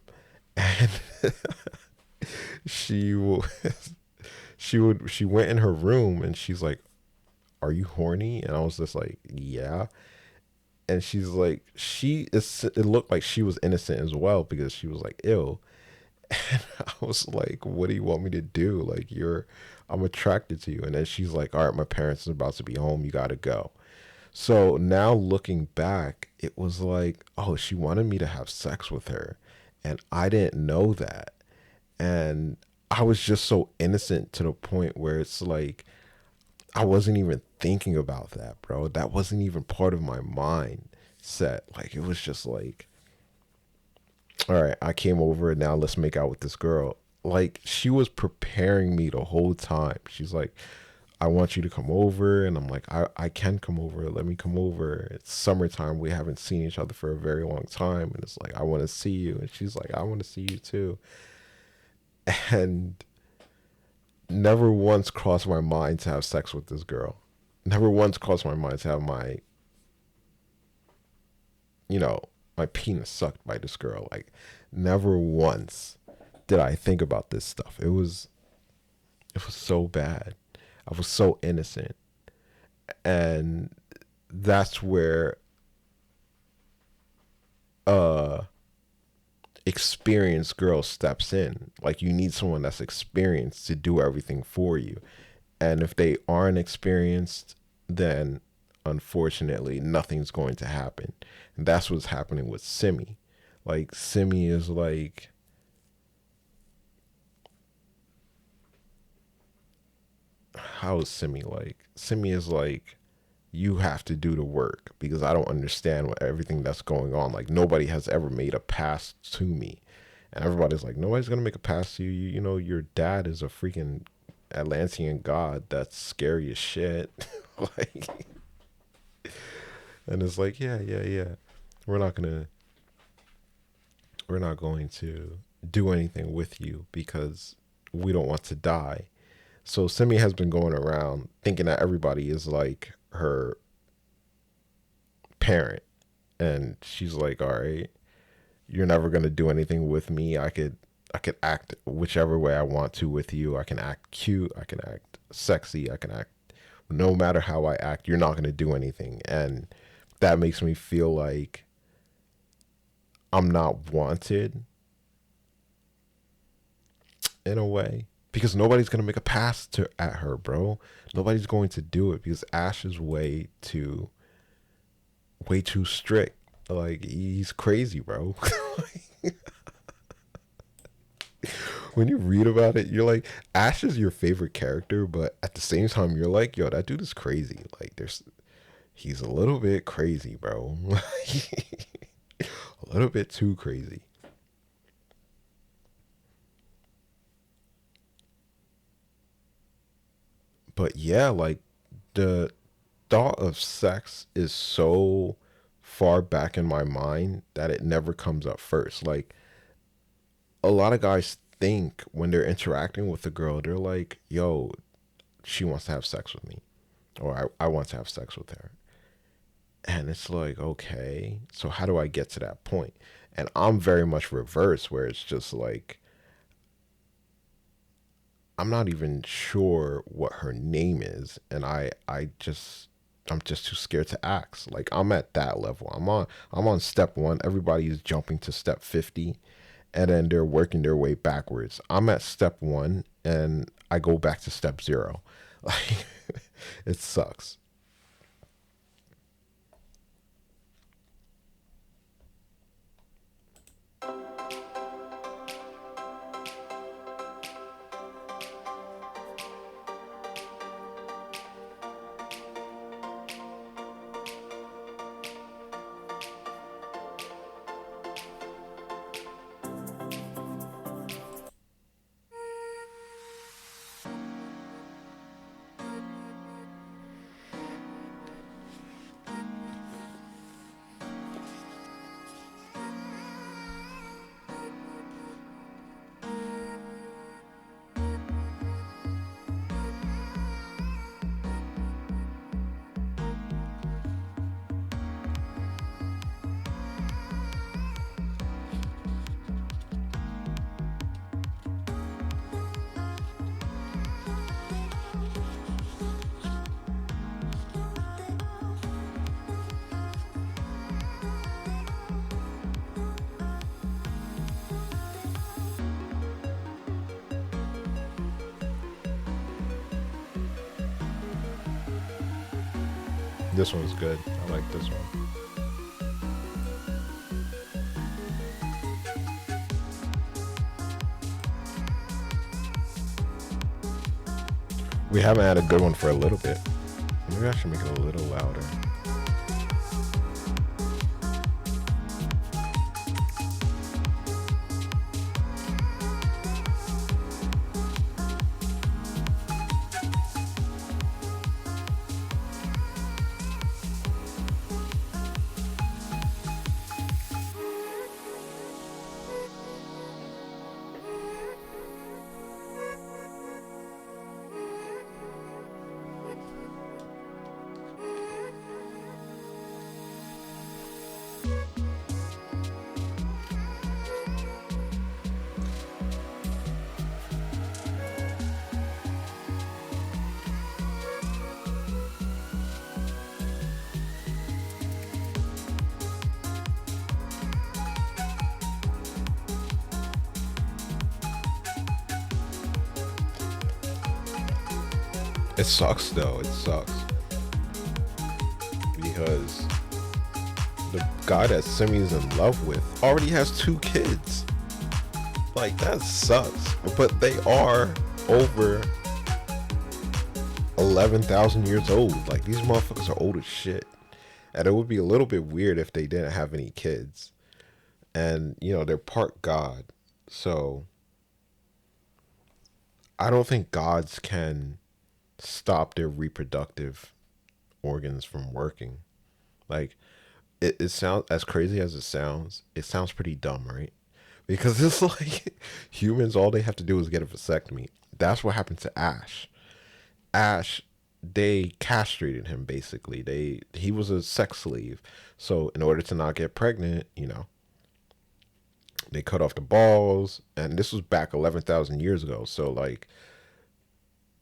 And she w- she went in her room and she's like, "Are you horny?" And I was just like, "Yeah." And she's like, it looked like she was innocent as well, because she was like, "Ew." And I was like, "What do you want me to do? Like, I'm attracted to you." And then she's like, "All right, my parents are about to be home. You got to go." So now looking back, it was like, oh, she wanted me to have sex with her. And I didn't know that. And I was just so innocent to the point where it's like, I wasn't even thinking about that, bro. That wasn't even part of my mind set. Like, it was just like, all right, I came over and now let's make out with this girl. Like, she was preparing me the whole time. She's like, "I want you to come over." And I'm like, I can come over. Let me come over. It's summertime. We haven't seen each other for a very long time. And it's like, "I want to see you." And she's like, "I want to see you too." And never once crossed my mind to have sex with this girl. Never once crossed my mind to have my, you know, my penis sucked by this girl. Like, never once did I think about this stuff. It was so bad. I was so innocent. And that's where uh experienced girl steps in. Like, you need someone that's experienced to do everything for you. And if they aren't experienced, then unfortunately nothing's going to happen. And that's what's happening with Simi. Like, Simi is like, how is Simi like? Simi is like, you have to do the work because I don't understand what everything that's going on. Like, nobody has ever made a pass to me. And everybody's like, nobody's gonna make a pass to you. You know, your dad is a freaking Atlantean god that's scary as shit. Like, and it's like, yeah, yeah, yeah. We're not gonna we're not going to do anything with you because we don't want to die. So Simi has been going around thinking that everybody is like her parent. And she's like, all right, you're never gonna do anything with me. I could act whichever way I want to with you. I can act cute, I can act sexy, I can act, no matter how I act, you're not gonna do anything. And that makes me feel like I'm not wanted in a way. Because nobody's gonna make a pass to at her, bro. Nobody's going to do it because Ash is way too strict. Like, he's crazy, bro. When you read about it, you're like, Ash is your favorite character, but at the same time, you're like, yo, that dude is crazy. Like, he's a little bit crazy, bro. A little bit too crazy. But yeah, like, the thought of sex is so far back in my mind that it never comes up first. Like, a lot of guys think when they're interacting with a girl, they're like, yo, she wants to have sex with me, or I want to have sex with her. And it's like, okay, so how do I get to that point? And I'm very much reverse, where it's just like, I'm not even sure what her name is. And I'm just too scared to ask. Like, I'm at that level. I'm on step one. Everybody is jumping to step 50, and then they're working their way backwards. I'm at step one and I go back to step zero. Like, it sucks. This one's good. I like this one. We haven't had a good one for a little bit. Maybe I should make it a little louder. It sucks though. It sucks because the guy that Simi's in love with already has two kids. Like that sucks. But they are over 11,000 years old. Like these motherfuckers are old as shit. And it would be a little bit weird if they didn't have any kids. And they're part god. So I don't think gods can stop their reproductive organs from working. Like it sounds, as crazy as it sounds pretty dumb, right? Because it's like humans, all they have to do is get a vasectomy. That's what happened to Ash. Ash, they castrated him basically. He was a sex slave. So in order to not get pregnant, they cut off the balls, and this was back 11,000 years ago. So like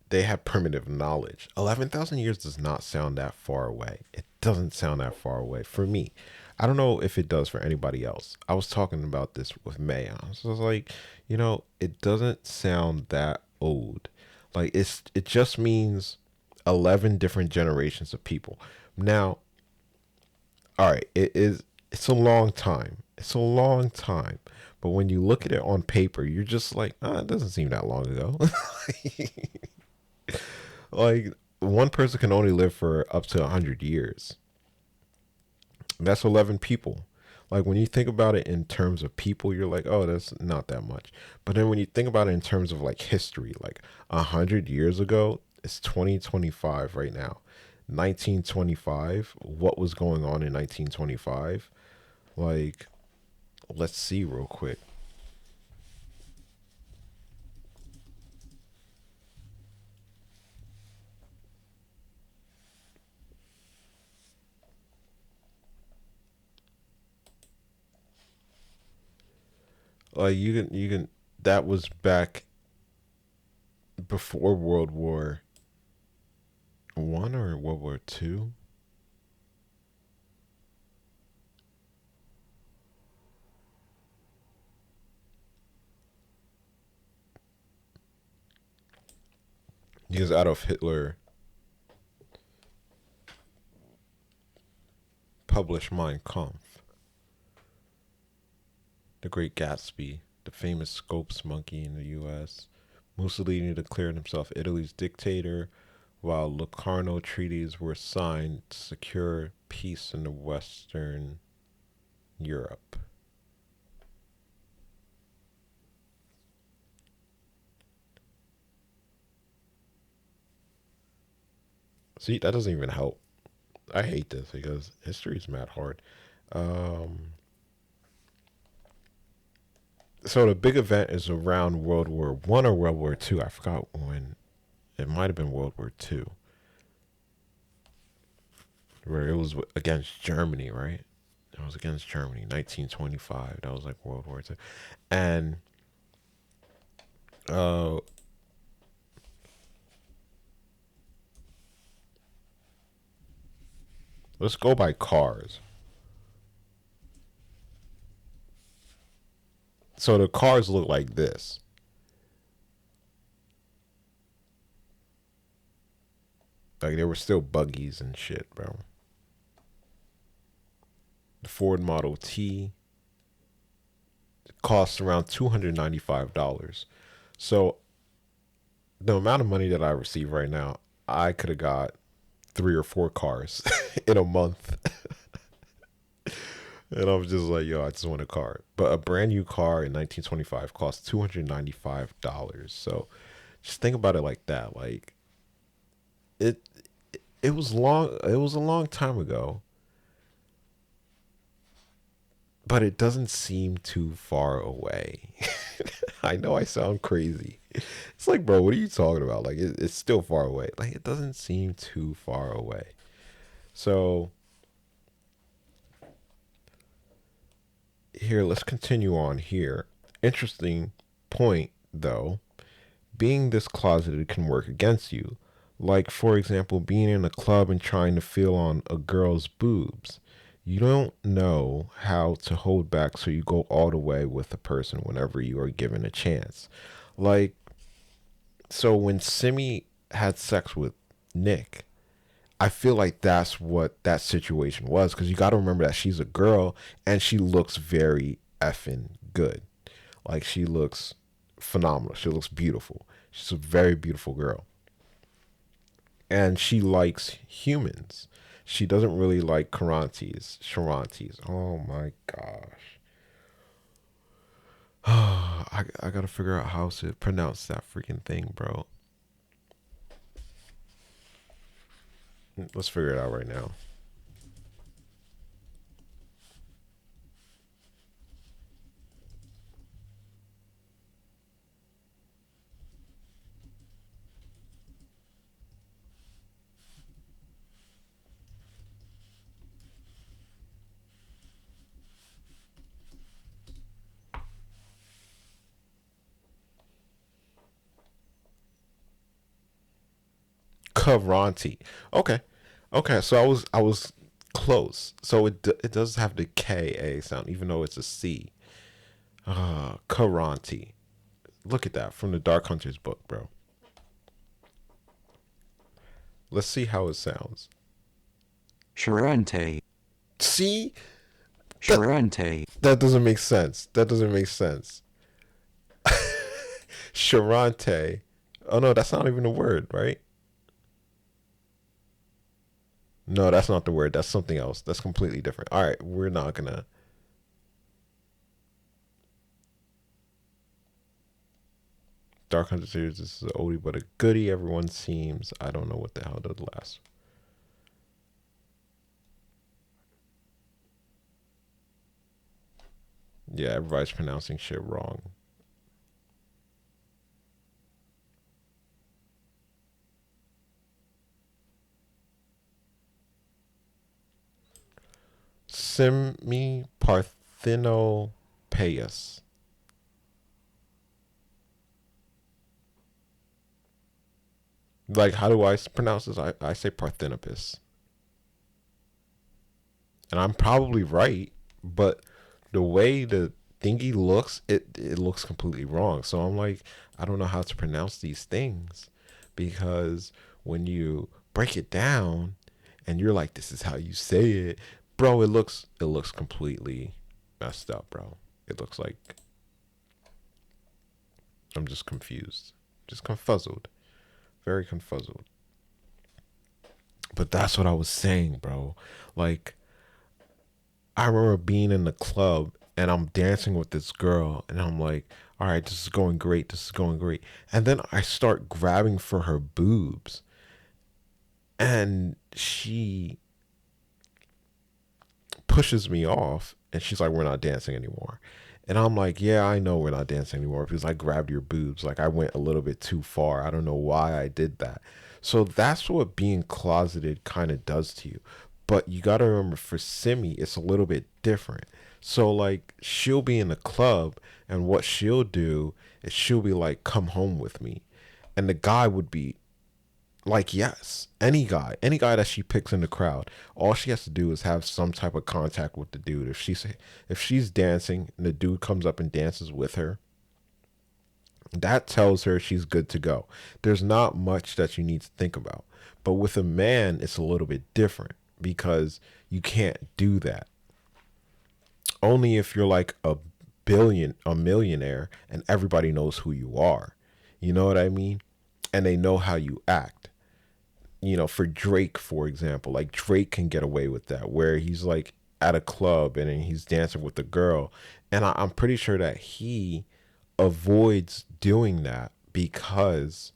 they have primitive knowledge. 11,000 years does not sound that far away. It doesn't sound that far away for me. I don't know if it does for anybody else. I was talking about this with May. I was like, it doesn't sound that old. Like it just means 11 different generations of people. Now, all right, it's a long time. It's a long time. But when you look at it on paper, you're just like, it doesn't seem that long ago. Like one person can only live for up to 100 years. That's 11 people. Like when you think about it in terms of people, you're like, oh, that's not that much. But then when you think about it in terms of like history, like 100 years ago, it's 2025 right now. 1925, what was going on in 1925? Like, let's see real quick. Like you can that was back before World War I or World War II. Because Adolf Hitler published Mein Kampf, The Great Gatsby, the famous Scopes monkey in the U.S. Mussolini declared himself Italy's dictator, while Locarno treaties were signed to secure peace in the Western Europe. See, that doesn't even help. I hate this because history is mad hard. Um, so the big event is around World War I or World War II. I forgot when. It might have been World War II, where it was against Germany, right? It was against Germany, 1925. That was like World War II. And uh, let's go by cars. So the cars look like this. Like there were still buggies and shit, bro. The Ford Model T costs around $295. So the amount of money that I receive right now, I could have got 3 or 4 cars in a month. And I was just like, yo, I just want a car. But a brand new car in 1925 costs $295. So just think about it like that. Like it it was long, it was a long time ago, but it doesn't seem too far away. I know I sound crazy. It's like, bro, what are you talking about? Like it's still far away. Like it doesn't seem too far away. So here, let's continue on here. Interesting point though. Being this closeted can work against you. Like, for example, being in a club and trying to feel on a girl's boobs. You don't know how to hold back, so you go all the way with a person whenever you are given a chance. Like, so when Simi had sex with Nick. I feel like that's what that situation was, because you got to remember that she's a girl and she looks very effing good. Like, she looks phenomenal. She looks beautiful. She's a very beautiful girl. And she likes humans. She doesn't really like Charantes. Oh my gosh. I gotta figure out how to pronounce that freaking thing, bro. Let's figure it out right now. Caranti. Okay. Okay, so I was close. So it does have the K A sound, even though it's a C. Caranti. Look at that from the Dark Hunters book, bro. Let's see how it sounds. Charente, See, that Charente, that doesn't make sense. That doesn't make sense. Charante. Oh no, that's not even a word, right? No, that's not the word. That's something else. That's completely different. All right, we're not gonna. Dark Hunter series. This is an oldie but a goodie. Everyone seems. I don't know what the hell did last. Yeah, everybody's pronouncing shit wrong. Semi Parthenopaeus. Like, how do I pronounce this? I say Parthenopus. And I'm probably right, but the way the thingy looks, it looks completely wrong. So I'm like, I don't know how to pronounce these things, because when you break it down and you're like, this is how you say it, bro, it looks completely messed up, bro. It looks like I'm just confused, just confuzzled, very confuzzled. But that's what I was saying, bro. Like, I remember being in the club and I'm dancing with this girl and I'm like, all right, this is going great. This is going great. And then I start grabbing for her boobs and she pushes me off and she's like, we're not dancing anymore. And I'm like, yeah, I know we're not dancing anymore because I grabbed your boobs. Like, I went a little bit too far. I don't know why I did that. So that's what being closeted kind of does to you. But you got to remember, for Simi, it's a little bit different. So, like, she'll be in the club, and what she'll do is she'll be like, come home with me. And the guy would be like, yes, any guy that she picks in the crowd, all she has to do is have some type of contact with the dude. If she's dancing and the dude comes up and dances with her, that tells her she's good to go. There's not much that you need to think about. But with a man, it's a little bit different, because you can't do that. Only if you're like a millionaire and everybody knows who you are. You know what I mean? And they know how you act. For Drake, for example, like, Drake can get away with that, where he's like at a club and then he's dancing with a girl. And I'm pretty sure that he avoids doing that because,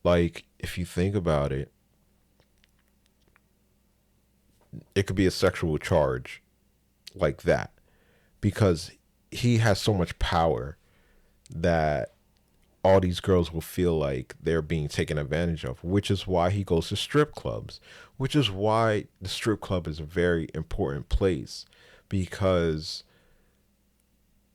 like, if you think about it, it could be a sexual charge like that, because he has so much power that all these girls will feel like they're being taken advantage of, which is why he goes to strip clubs, which is why the strip club is a very important place. Because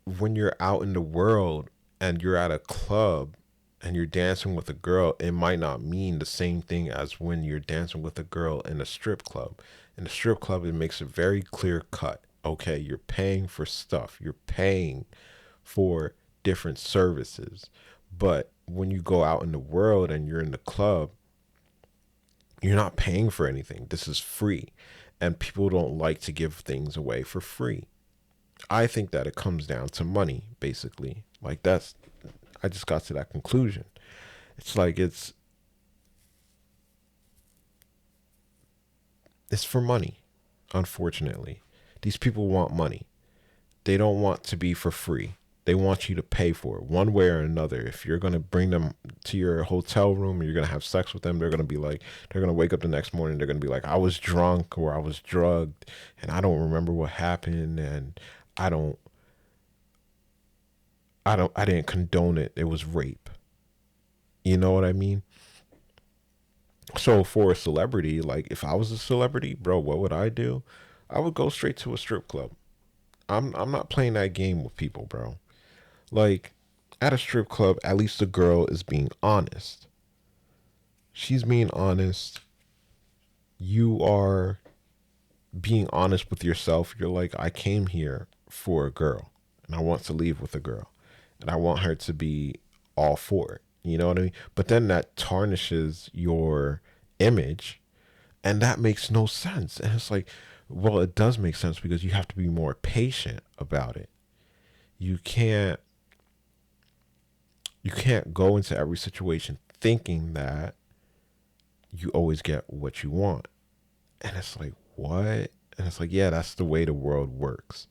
when you're out in the world and you're at a club and you're dancing with a girl, it might not mean the same thing as when you're dancing with a girl in a strip club. In a strip club, it makes it very clear cut. Okay, you're paying for stuff, you're paying for different services. But when you go out in the world and you're in the club, You're not paying for anything. This is free. And people don't like to give things away for free. I think that it comes down to money, basically. Like that's I just got to that conclusion. It's like it's for money, unfortunately. These people want money. They don't want to be for free. They want you to pay for it one way or another. If you're going to bring them to your hotel room, you're going to have sex with them, they're going to be like, they're going to wake up the next morning, they're going to be like, I was drunk or I was drugged and I don't remember what happened and I don't, I didn't condone it. It was rape. You know what I mean? So for a celebrity, like if I was a celebrity, bro, what would I do? I would go straight to a strip club. I'm not playing that game with people, bro. Like at a strip club, at least the girl is being honest. She's being honest. You are being honest with yourself. You're like, I came here for a girl and I want to leave with a girl and I want her to be all for it. You know what I mean? But then that tarnishes your image and that makes no sense. And it's like, well, it does make sense because you have to be more patient about it. You can't you can't go into every situation thinking that you always get what you want. And it's like, what? And it's like, yeah, that's the way the world works.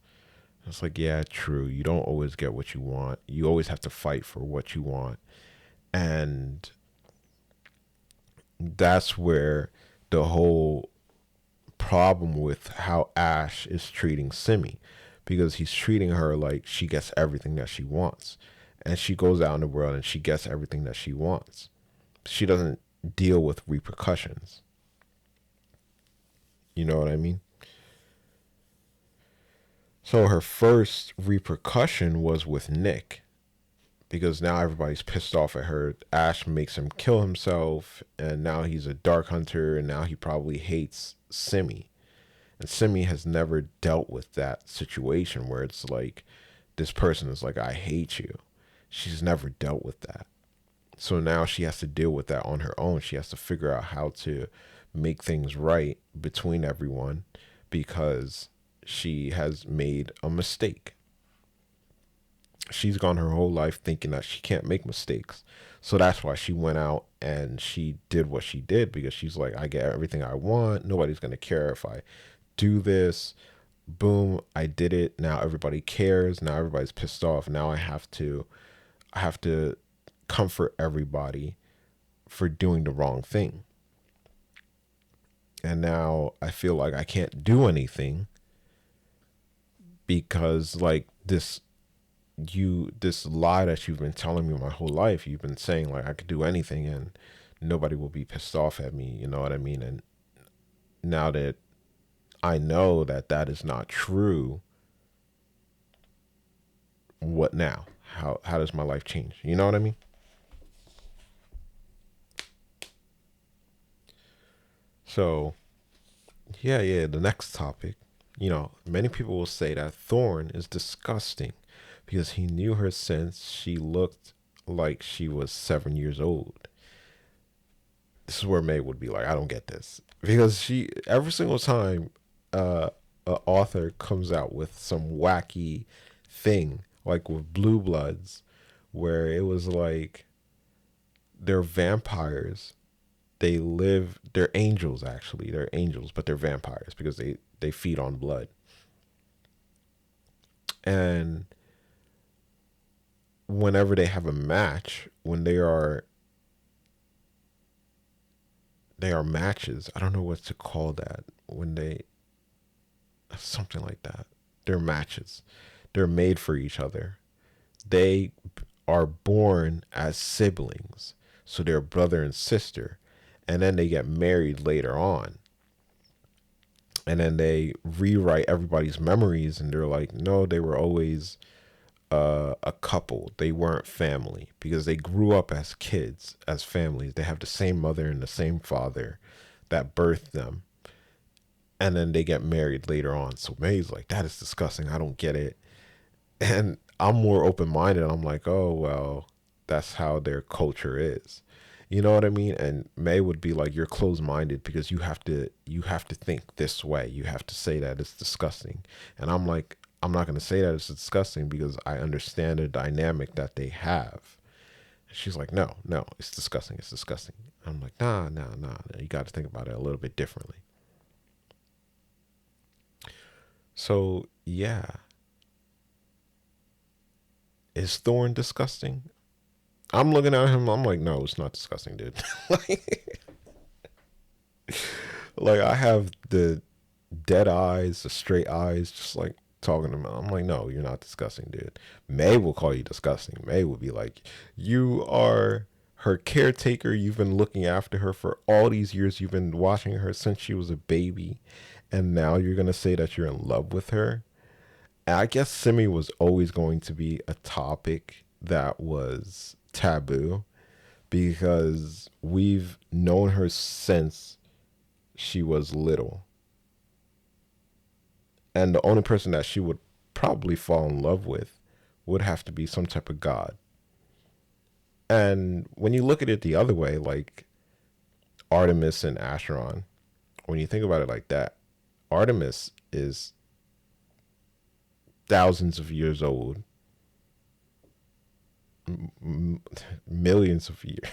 And it's like, yeah, true. You don't always get what you want. You always have to fight for what you want. And that's where the whole problem with how Ash is treating Simi, because he's treating her like she gets everything that she wants. And she goes out in the world and she gets everything that she wants. She doesn't deal with repercussions. You know what I mean? So her first repercussion was with Nick because now everybody's pissed off at her. Ash makes him kill himself, and now he's a dark hunter, and now he probably hates Simi. And Simi has never dealt with that situation where it's like this person is like, I hate you. She's never dealt with that. So now she has to deal with that on her own. She has to figure out how to make things right between everyone because she has made a mistake. She's gone her whole life thinking that she can't make mistakes. So that's why she went out and she did what she did because she's like, I get everything I want. Nobody's going to care if I do this. Boom, I did it. Now everybody cares. Now everybody's pissed off. Now I have to comfort everybody for doing the wrong thing. And now I feel like I can't do anything because like this lie that you've been telling me my whole life, you've been saying like I could do anything and nobody will be pissed off at me, you know what I mean? And now that I know that that is not true, what now? How does my life change? You know what I mean? So, yeah, the next topic. You know, many people will say that Thorn is disgusting because he knew her since she looked like she was 7 years old. This is where May would be like, I don't get this. Because she, every single time an author comes out with some wacky thing, like with Blue Bloods, where it was like they're vampires. They're angels actually. They're angels, but they're vampires because they feed on blood. And whenever they have a match, when they are matches, I don't know what to call that. When they something like that. They're matches. They're made for each other. They are born as siblings. So they're brother and sister. And then they get married later on. And then they rewrite everybody's memories and they're like, no, they were always a couple. They weren't family because they grew up as kids, as families. They have the same mother and the same father that birthed them. And then they get married later on. So May's like, that is disgusting. I don't get it. And I'm more open minded. I'm like, oh, well, that's how their culture is. You know what I mean? And May would be like, you're closed minded because you have to think this way. You have to say that it's disgusting. And I'm like, I'm not gonna say that it's disgusting because I understand the dynamic that they have. She's like, no, no, it's disgusting. It's disgusting. I'm like, nah, nah, nah. You got to think about it a little bit differently. So yeah, is Thorn disgusting? I'm looking at him. I'm like, no, it's not disgusting, dude. Like I have the dead eyes, the straight eyes, just like talking to him. I'm like, no, you're not disgusting, dude. May will call you disgusting. May will be like, you are her caretaker. You've been looking after her for all these years. You've been watching her since she was a baby. And now you're going to say that you're in love with her. And I guess Simi was always going to be a topic that was taboo because we've known her since she was little. And the only person that she would probably fall in love with would have to be some type of god. And when you look at it the other way, like Artemis and Acheron, when you think about it like that, Artemis is thousands of years old, millions of years,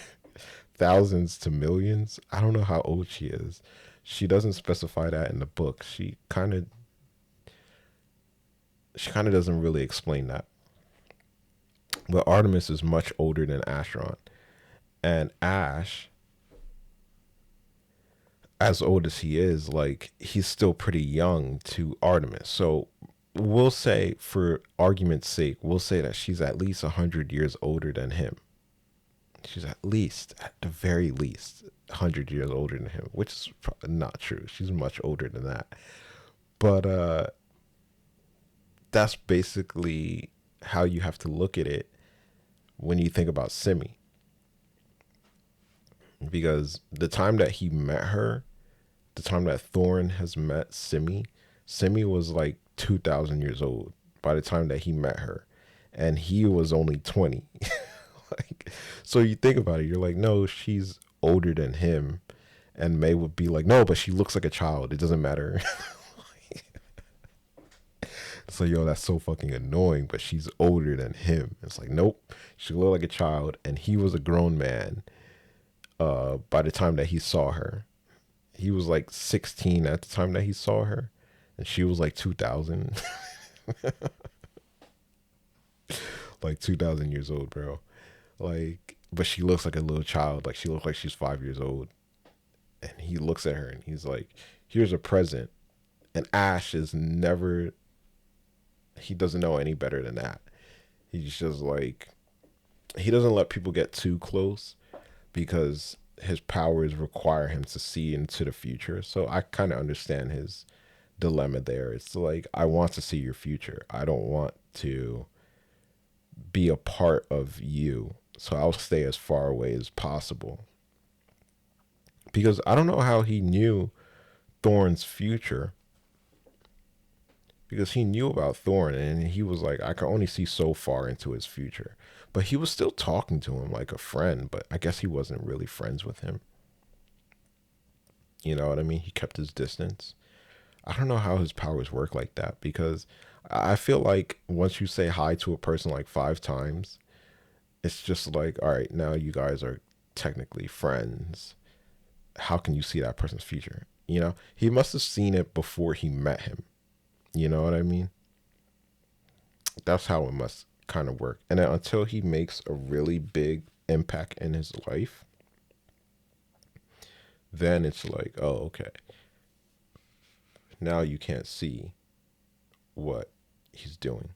thousands to millions. I don't know how old she is. She doesn't specify that in the book. She kind of doesn't really explain that. But Artemis is much older than Acheron. And Ash, as old as he is, like he's still pretty young to Artemis. So we'll say, for argument's sake, we'll say that she's at least 100 years older than him. She's at least, at the very least, 100 years older than him, which is not true. She's much older than that. But that's basically how you have to look at it when you think about Simi, because the time that he met her, the time that Thorn has met Simi, Simi was like 2,000 years old by the time that he met her, and he was only 20. Like, so you think about it, you're like, no, she's older than him, and May would be like, no, but she looks like a child. It doesn't matter. So yo, that's so fucking annoying. But she's older than him. It's like, nope, she looked like a child, and he was a grown man. By the time that he saw her, he was like 16 at the time that he saw her, and she was like 2,000, like 2,000 years old, bro. Like, but she looks like a little child. Like she looks like she's 5 years old, and he looks at her and he's like, "Here's a present." And Ash is never. He doesn't know any better than that. He's just like, he doesn't let people get too close because his powers require him to see into the future. So I kind of understand his dilemma there. It's like, I want to see your future. I don't want to be a part of you. So I'll stay as far away as possible. Because I don't know how he knew Thorn's future, because he knew about Thorn and he was like, I can only see so far into his future. But he was still talking to him like a friend, but I guess he wasn't really friends with him. You know what I mean? He kept his distance. I don't know how his powers work like that, because I feel like once you say hi to a person like 5 times, it's just like, all right, now you guys are technically friends. How can you see that person's future? You know, he must have seen it before he met him. You know what I mean? That's how it must kind of work. And then until he makes a really big impact in his life, then it's like, oh, okay. Now you can't see what he's doing.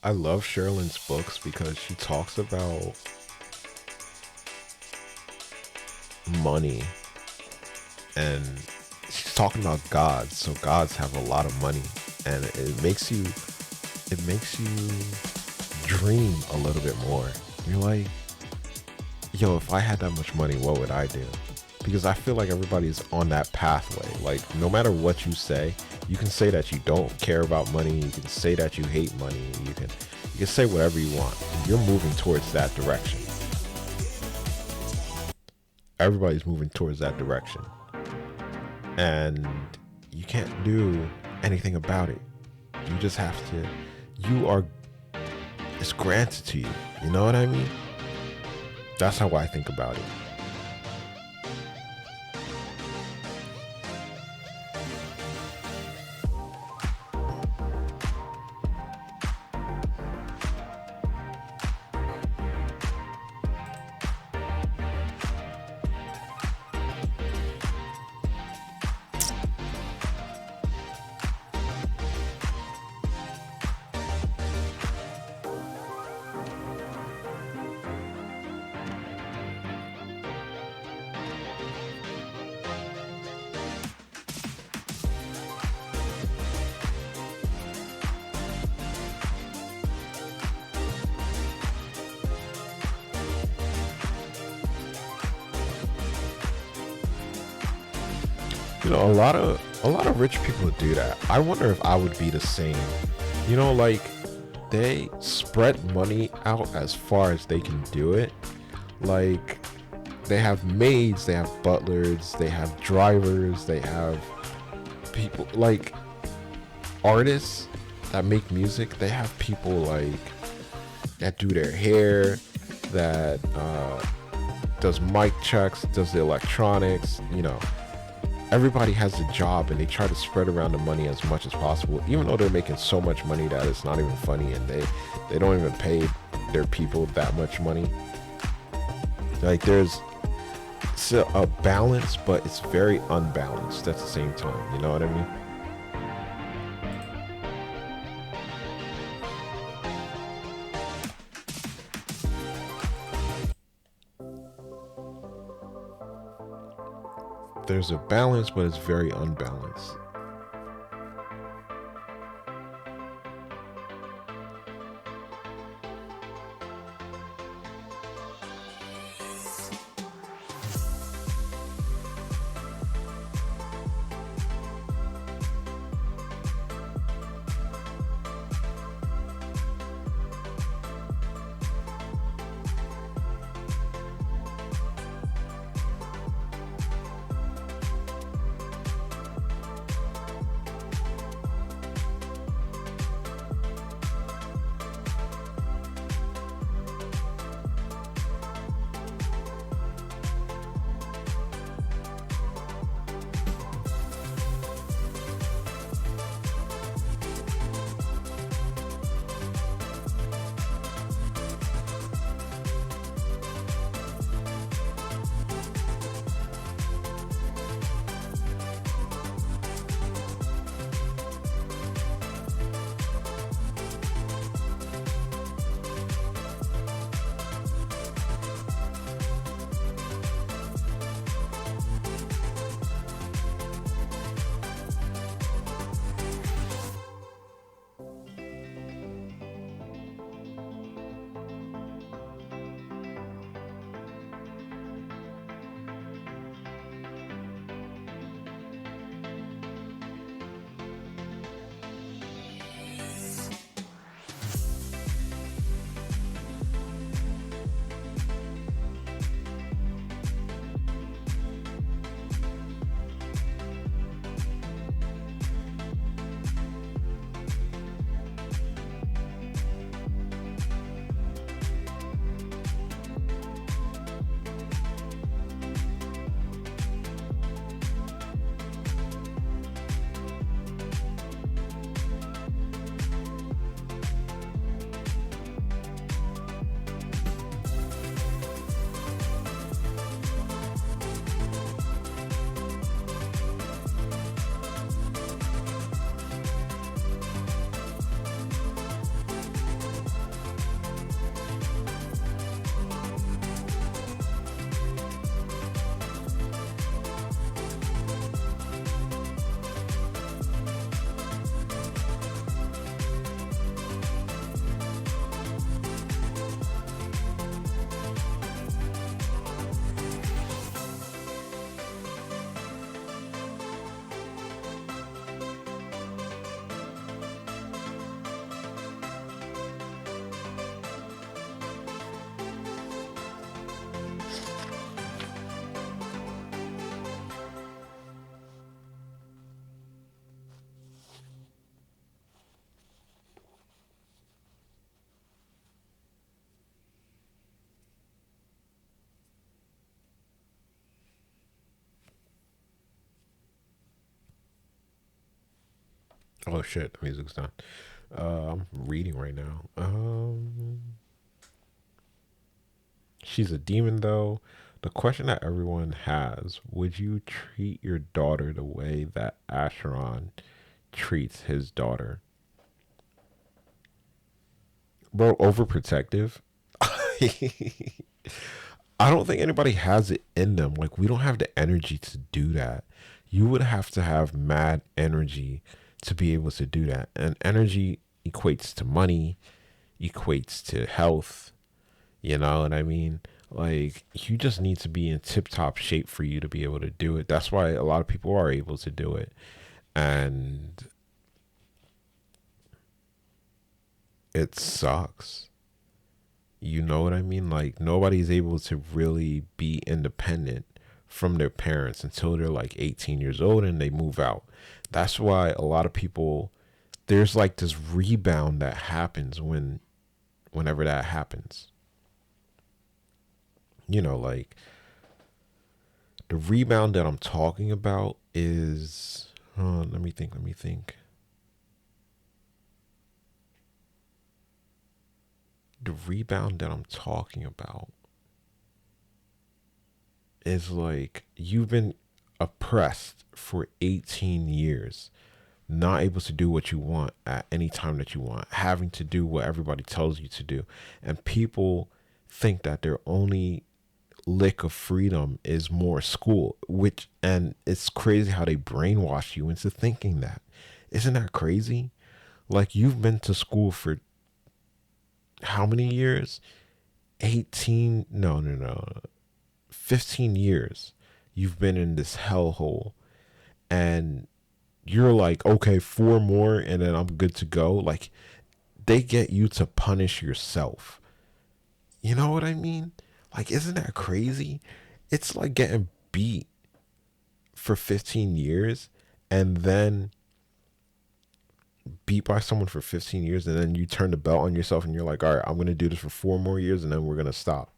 I love Sherilyn's books because she talks about money, and she's talking about gods. So gods have a lot of money, and it makes you dream a little bit more. You're like, yo, if I had that much money, what would I do? Because I feel like everybody's on that pathway. Like, no matter what you can say that you don't care about money. You can say that you hate money. You can say whatever you want. You're moving towards that direction. Everybody's moving towards that direction, and you can't do anything about it. You just have to. You are. It's granted to you. You know what I mean? That's how I think about it. A lot of rich people do that. I wonder if I would be the same. Like, they spread money out as far as they can do it. Like, they have maids, they have butlers, they have drivers, they have people like artists that make music. They have people like that do their hair, that does mic checks, does the electronics. Everybody has a job, and they try to spread around the money as much as possible, even though they're making so much money that it's not even funny, and they don't even pay their people that much money. Like, there's a balance, but it's very unbalanced at the same time. You know what I mean? There's a balance, but it's very unbalanced. Oh shit, the music's done. I'm reading right now. She's a demon though. The question that everyone has: would you treat your daughter the way that Asheron treats his daughter? Bro, overprotective. I don't think anybody has it in them. Like, we don't have the energy to do that. You would have to have mad energy to be able to do that. And energy equates to money, equates to health. You know what I mean? Like, you just need to be in tip top shape for you to be able to do it. That's why a lot of people are able to do it. And it sucks. You know what I mean? Like, nobody's able to really be independent from their parents until they're like 18 years old and they move out. That's why a lot of people, there's like this rebound that happens whenever that happens. You know, like, the rebound that I'm talking about is, let me think. The rebound that I'm talking about is like, you've been oppressed for 18 years, not able to do what you want at any time that you want, having to do what everybody tells you to do. And people think that their only lick of freedom is more school, which, and it's crazy how they brainwash you into thinking that. Isn't that crazy? Like, you've been to school for how many years? 18, no, 15 years. You've been in this hellhole, and you're like, okay, four more and then I'm good to go. Like, they get you to punish yourself. You know what I mean? Like, isn't that crazy? It's like getting beat for 15 years and then beat by someone for 15 years, and then you turn the belt on yourself and you're like, all right, I'm going to do this for four more years and then we're going to stop.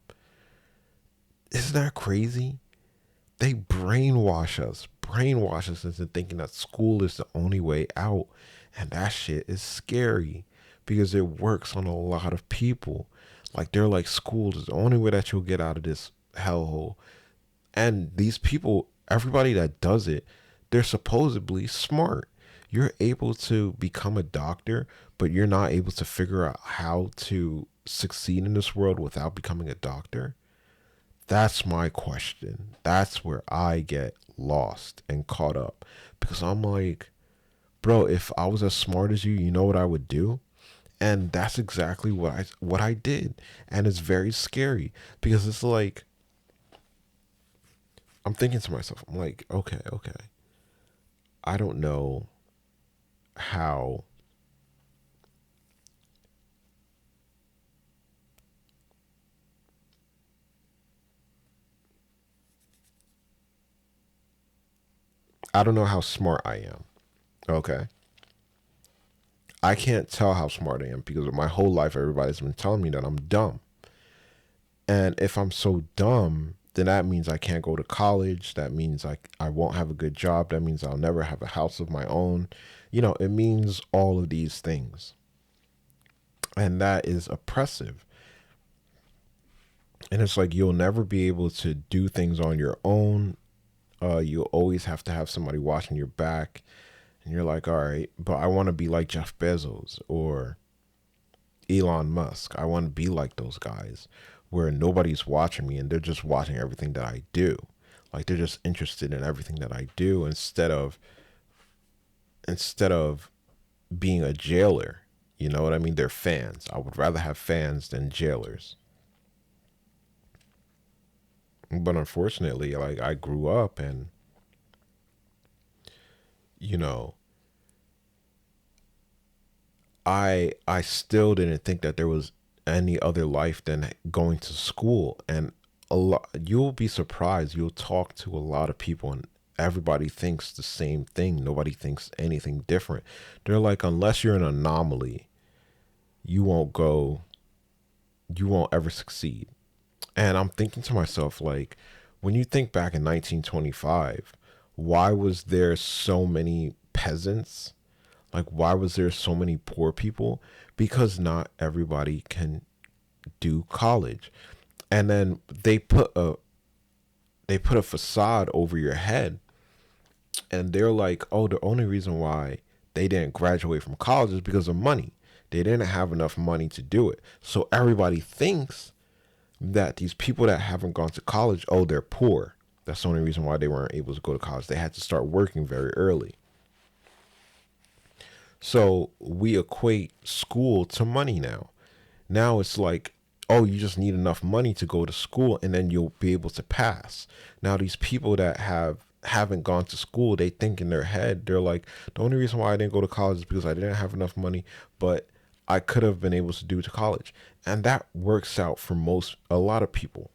Isn't that crazy? They brainwash us into thinking that school is the only way out. And that shit is scary because it works on a lot of people. Like, they're like, school is the only way that you'll get out of this hellhole. And these people, everybody that does it, they're supposedly smart. You're able to become a doctor, but you're not able to figure out how to succeed in this world without becoming a doctor. That's my question. That's where I get lost and caught up because I'm like, bro, if I was as smart as you know what I would do? And that's exactly what I did. And it's very scary because it's like, I'm thinking to myself, I'm like, okay. I don't know how, I don't know how smart I am. Okay. I can't tell how smart I am because my whole life everybody's been telling me that I'm dumb. And if I'm so dumb, then that means I can't go to college. That means I won't have a good job. That means I'll never have a house of my own. You know, it means all of these things. And that is oppressive. And it's like, you'll never be able to do things on your own. You'll always have to have somebody watching your back. And you're like, all right, but I want to be like Jeff Bezos or Elon Musk. I want to be like those guys where nobody's watching me and they're just watching everything that I do. Like, they're just interested in everything that I do instead of being a jailer. You know what I mean? They're fans. I would rather have fans than jailers. But unfortunately, like, I grew up and, you know, I still didn't think that there was any other life than going to school. And a lot, you'll be surprised. You'll talk to a lot of people and everybody thinks the same thing. Nobody thinks anything different. They're like, unless you're an anomaly, you won't go, you won't ever succeed. And I'm thinking to myself, like, when you think back in 1925, why was there so many peasants? Like, why was there so many poor people? Because not everybody can do college. And then they put a facade over your head, and they're like, oh, the only reason why they didn't graduate from college is because of money. They didn't have enough money to do it. So everybody thinks that these people that haven't gone to college, oh, they're poor. That's the only reason why they weren't able to go to college. They had to start working very early. So we equate school to money now. Now it's like, oh, you just need enough money to go to school and then you'll be able to pass. Now these people that haven't gone to school, they think in their head, they're like, the only reason why I didn't go to college is because I didn't have enough money, but I could have been able to do to college. And that works out for a lot of people.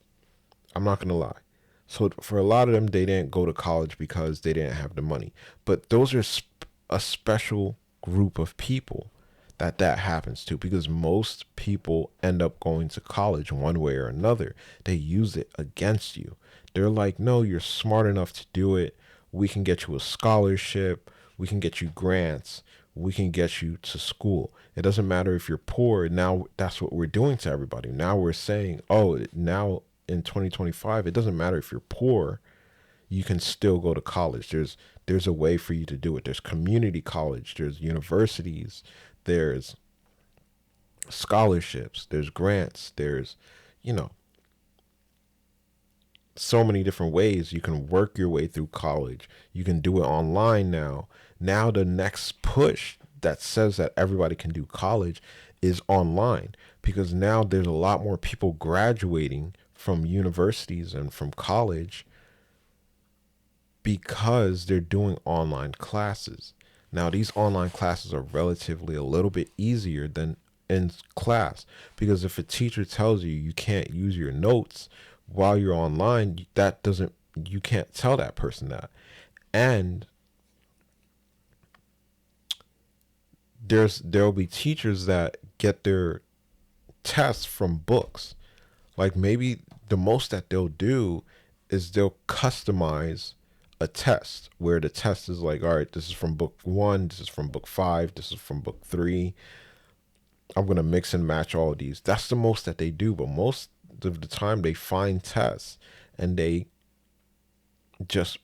I'm not gonna lie. So for a lot of them, they didn't go to college because they didn't have the money. But those are a special group of people that happens to, because most people end up going to college one way or another. They use it against you. They're like, no, you're smart enough to do it. We can get you a scholarship. We can get you grants. We can get you to school. It doesn't matter if you're poor. Now that's what we're doing to everybody. Now we're saying, oh, now in 2025, it doesn't matter if you're poor, you can still go to college. There's a way for you to do it. There's community college, there's universities, there's scholarships, there's grants, there's, you know, so many different ways you can work your way through college. You can do it online now. Now the next push that says that everybody can do college is online, because now there's a lot more people graduating from universities and from college because they're doing online classes. Now, these online classes are relatively a little bit easier than in class, because if a teacher tells you you can't use your notes while you're online, you can't tell that person that. And there'll be teachers that get their tests from books. Like, maybe the most that they'll do is they'll customize a test where the test is like, all right, this is from book 1, this is from book 5, this is from book 3. I'm going to mix and match all of these. That's the most that they do. But most of the time they find tests and they just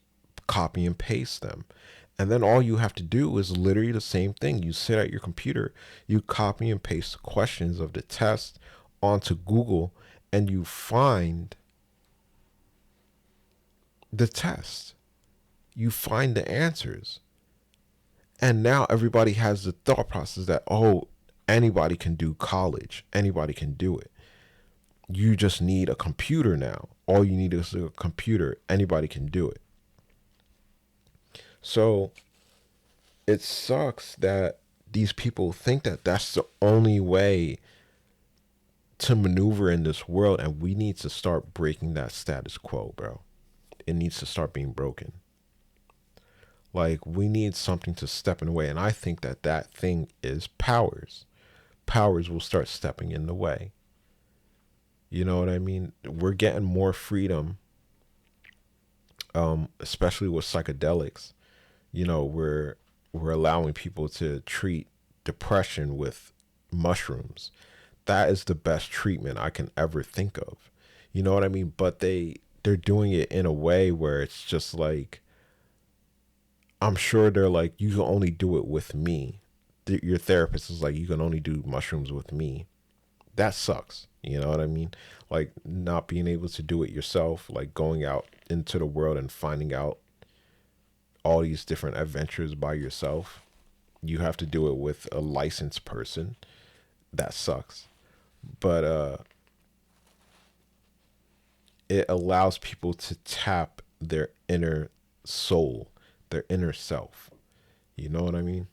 copy and paste them. And then all you have to do is literally the same thing. You sit at your computer, you copy and paste the questions of the test onto Google, and you find the test. You find the answers. And now everybody has the thought process that, oh, anybody can do college. Anybody can do it. You just need a computer now. All you need is a computer. Anybody can do it. So it sucks that these people think that that's the only way to maneuver in this world. And we need to start breaking that status quo, bro. It needs to start being broken. Like, we need something to step in the way. And I think that thing is powers. Powers will start stepping in the way. You know what I mean? We're getting more freedom, especially with psychedelics. You know, we're allowing people to treat depression with mushrooms. That is the best treatment I can ever think of. You know what I mean? But they're doing it in a way where it's just like, I'm sure they're like, you can only do it with me. Your therapist is like, you can only do mushrooms with me. That sucks. You know what I mean? Like, not being able to do it yourself, like going out into the world and finding out all these different adventures by yourself. You have to do it with a licensed person. That sucks. But it allows people to tap their inner soul, their inner self. You know what I mean?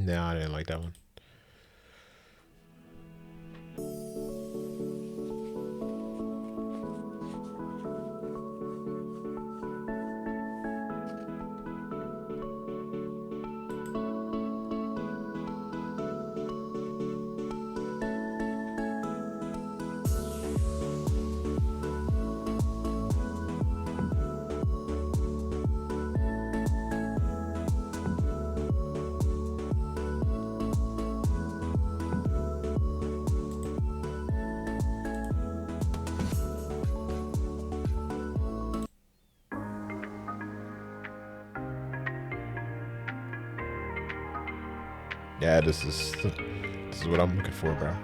No, I didn't like that one. Yeah, this is what I'm looking for, bro.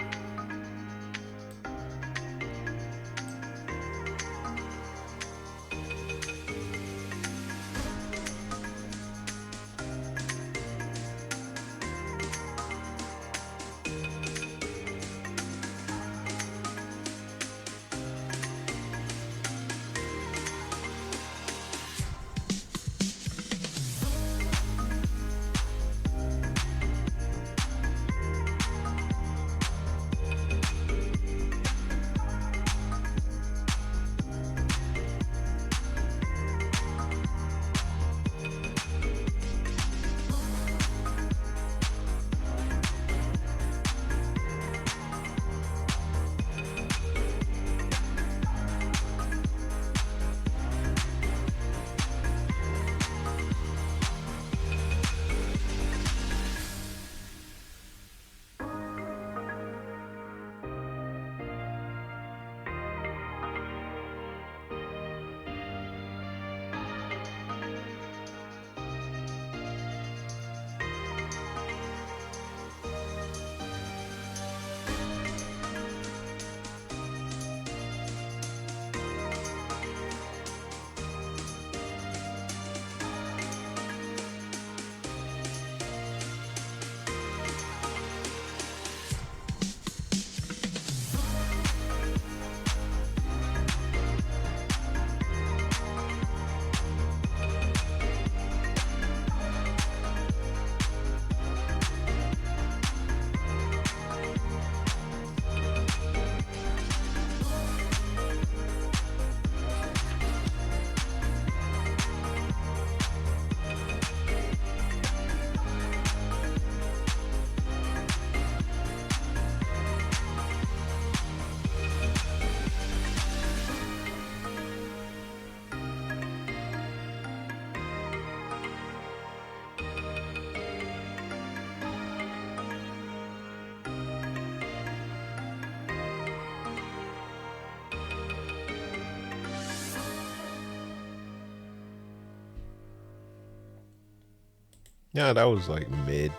Yeah, that was like mid.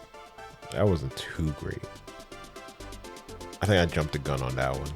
That wasn't too great. I think I jumped the gun on that one.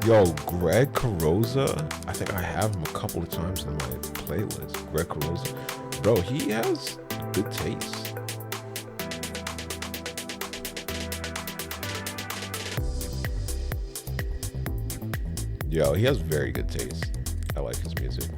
Yo, Greg Carosa. I think I have him a couple of times in my playlist. Greg Carosa. Bro, he has good taste. Yo, he has very good taste. I like his music.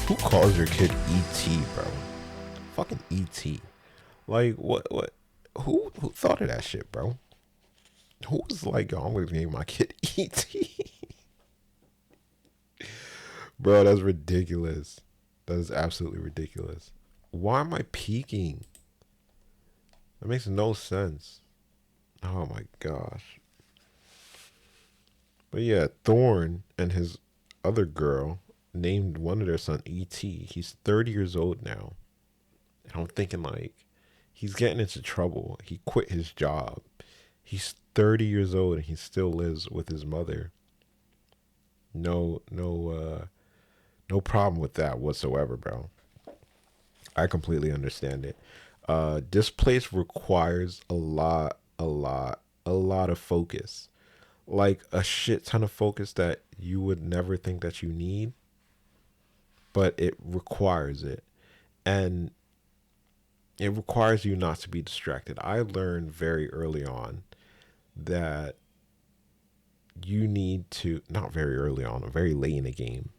Who calls your kid ET, bro? Fucking ET. Like what who thought of that shit, bro? Who was like, yo, I'm gonna name my kid ET? Bro, that's ridiculous. That is absolutely ridiculous. Why am I peeking? That makes no sense. Oh my gosh. But yeah, Thorne and his other girl named one of their son E.T. He's 30 years old now. And I'm thinking, like, he's getting into trouble. He quit his job. He's 30 years old and he still lives with his mother. No problem with that whatsoever, bro. I completely understand it. This place requires a lot of focus. Like a shit ton of focus that you would never think that you need, but it requires it. And it requires you not to be distracted. I learned very early on that you need to, not very early on, very late in the game,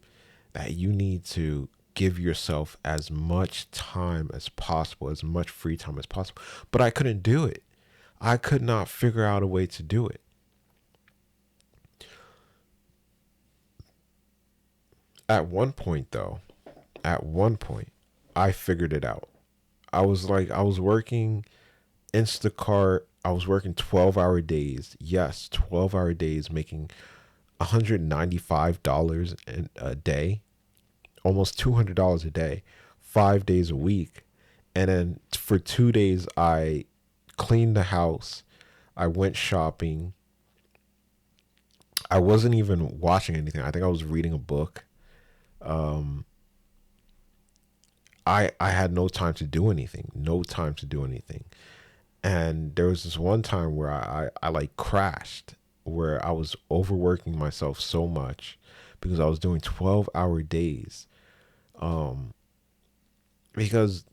that you need to give yourself as much time as possible, as much free time as possible. But I couldn't do it. I could not figure out a way to do it. At one point, though, at one point, I figured it out. I was working Instacart. I was working 12-hour days. Yes, 12-hour days, making $195 a day, almost $200 a day, 5 days a week. And then for 2 days, I cleaned the house. I went shopping. I wasn't even watching anything. I think I was reading a book. Um, I had no time to do anything. No time to do anything. And there was this one time where I like crashed, where I was overworking myself so much because I was doing 12-hour days. Um, because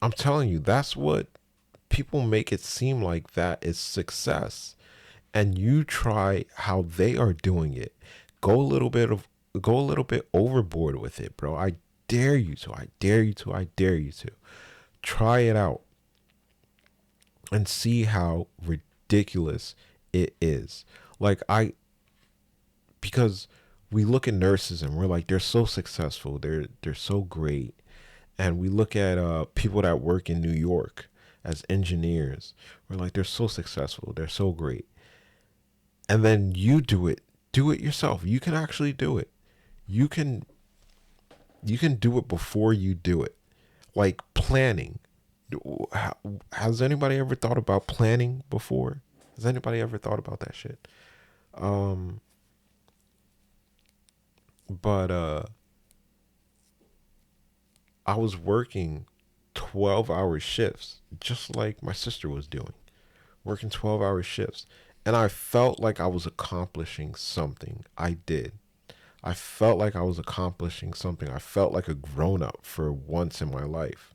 I'm telling you, that's what people make it seem like, that is success. And you try how they are doing it. Go a little bit of go a little bit overboard with it, bro. I dare you to. I dare you to. I dare you to. Try it out and see how ridiculous it is. Like because we look at nurses and we're like, they're so successful, they're so great. And we look at people that work in New York as engineers, we're like, they're so successful, they're so great. And then you do it yourself. You can actually do it. You can do it before you do it. Like planning. Has anybody ever thought about planning before? Has anybody ever thought about that shit? Um, but I was working 12-hour shifts, just like my sister was doing, working 12-hour shifts. And I felt like I was accomplishing something. I did. I felt like I was accomplishing something. I felt like a grown up for once in my life.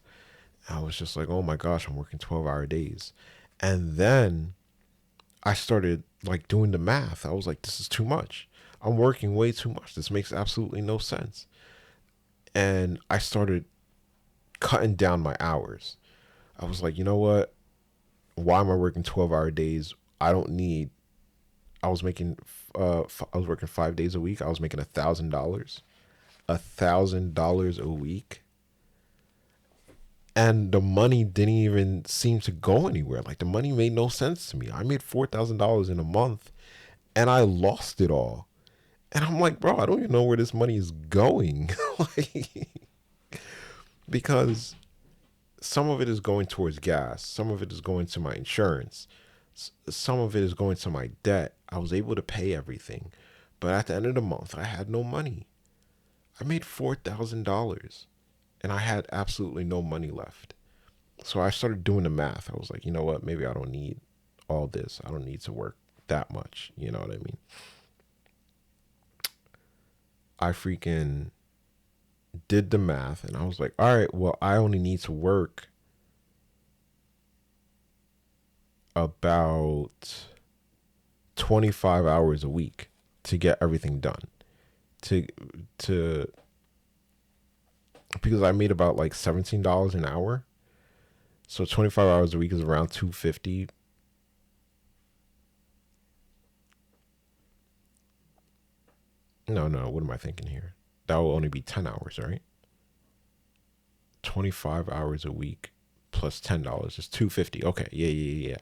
I was just like, oh my gosh, I'm working 12-hour days. And then I started like doing the math. I was like, this is too much. I'm working way too much. This makes absolutely no sense. And I started cutting down my hours. I was like, you know what? Why am I working 12-hour days? I don't need, I was making, I was working 5 days a week. I was making $1,000, $1,000 a week. And the money didn't even seem to go anywhere. Like the money made no sense to me. I made $4,000 in a month and I lost it all. And I'm like, bro, I don't even know where this money is going. Like, because some of it is going towards gas, some of it is going to my insurance, some of it is going to my debt. I was able to pay everything, but at the end of the month, I had no money. I made $4,000 and I had absolutely no money left. So I started doing the math. I was like, you know what? Maybe I don't need all this. I don't need to work that much. You know what I mean? I freaking did the math and I was like, all right, well, I only need to work about 25 hours a week to get everything done. To because I made about like $17 an hour. So 25 hours a week is around 250. No, no, what am I thinking here? That will only be 10 hours, right? 25 hours a week plus $10 is 250. Okay, yeah, yeah, yeah.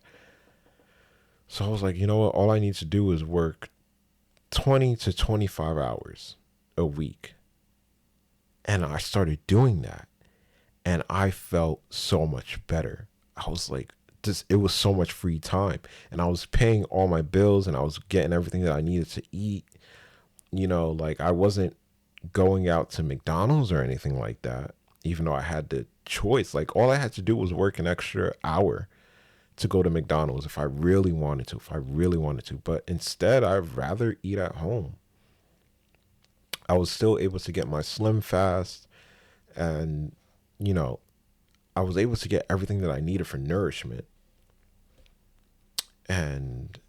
So I was like, you know what? All I need to do is work 20 to 25 hours a week. And I started doing that. And I felt so much better. I was like, this, it was so much free time. And I was paying all my bills and I was getting everything that I needed to eat. Like I wasn't going out to McDonald's or anything like that, even though I had the choice. Like all I had to do was work an extra hour to go to McDonald's if I really wanted to, But instead, I'd rather eat at home. I was still able to get my Slim Fast, and, you know, I was able to get everything that I needed for nourishment. And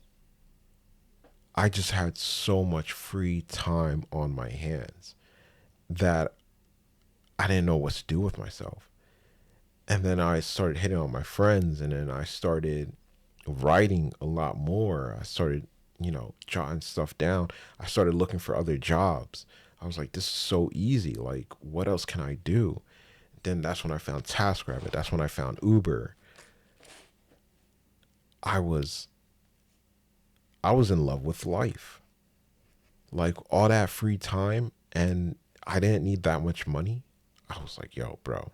I just had so much free time on my hands that I didn't know what to do with myself. And then I started hitting on my friends, and then I started writing a lot more. I started, jotting stuff down. I started looking for other jobs. I was like, this is so easy. Like, what else can I do? Then that's when I found TaskRabbit. That's when I found Uber. I was I was in love with life. Like all that free time, and I didn't need that much money. I was like, yo, bro,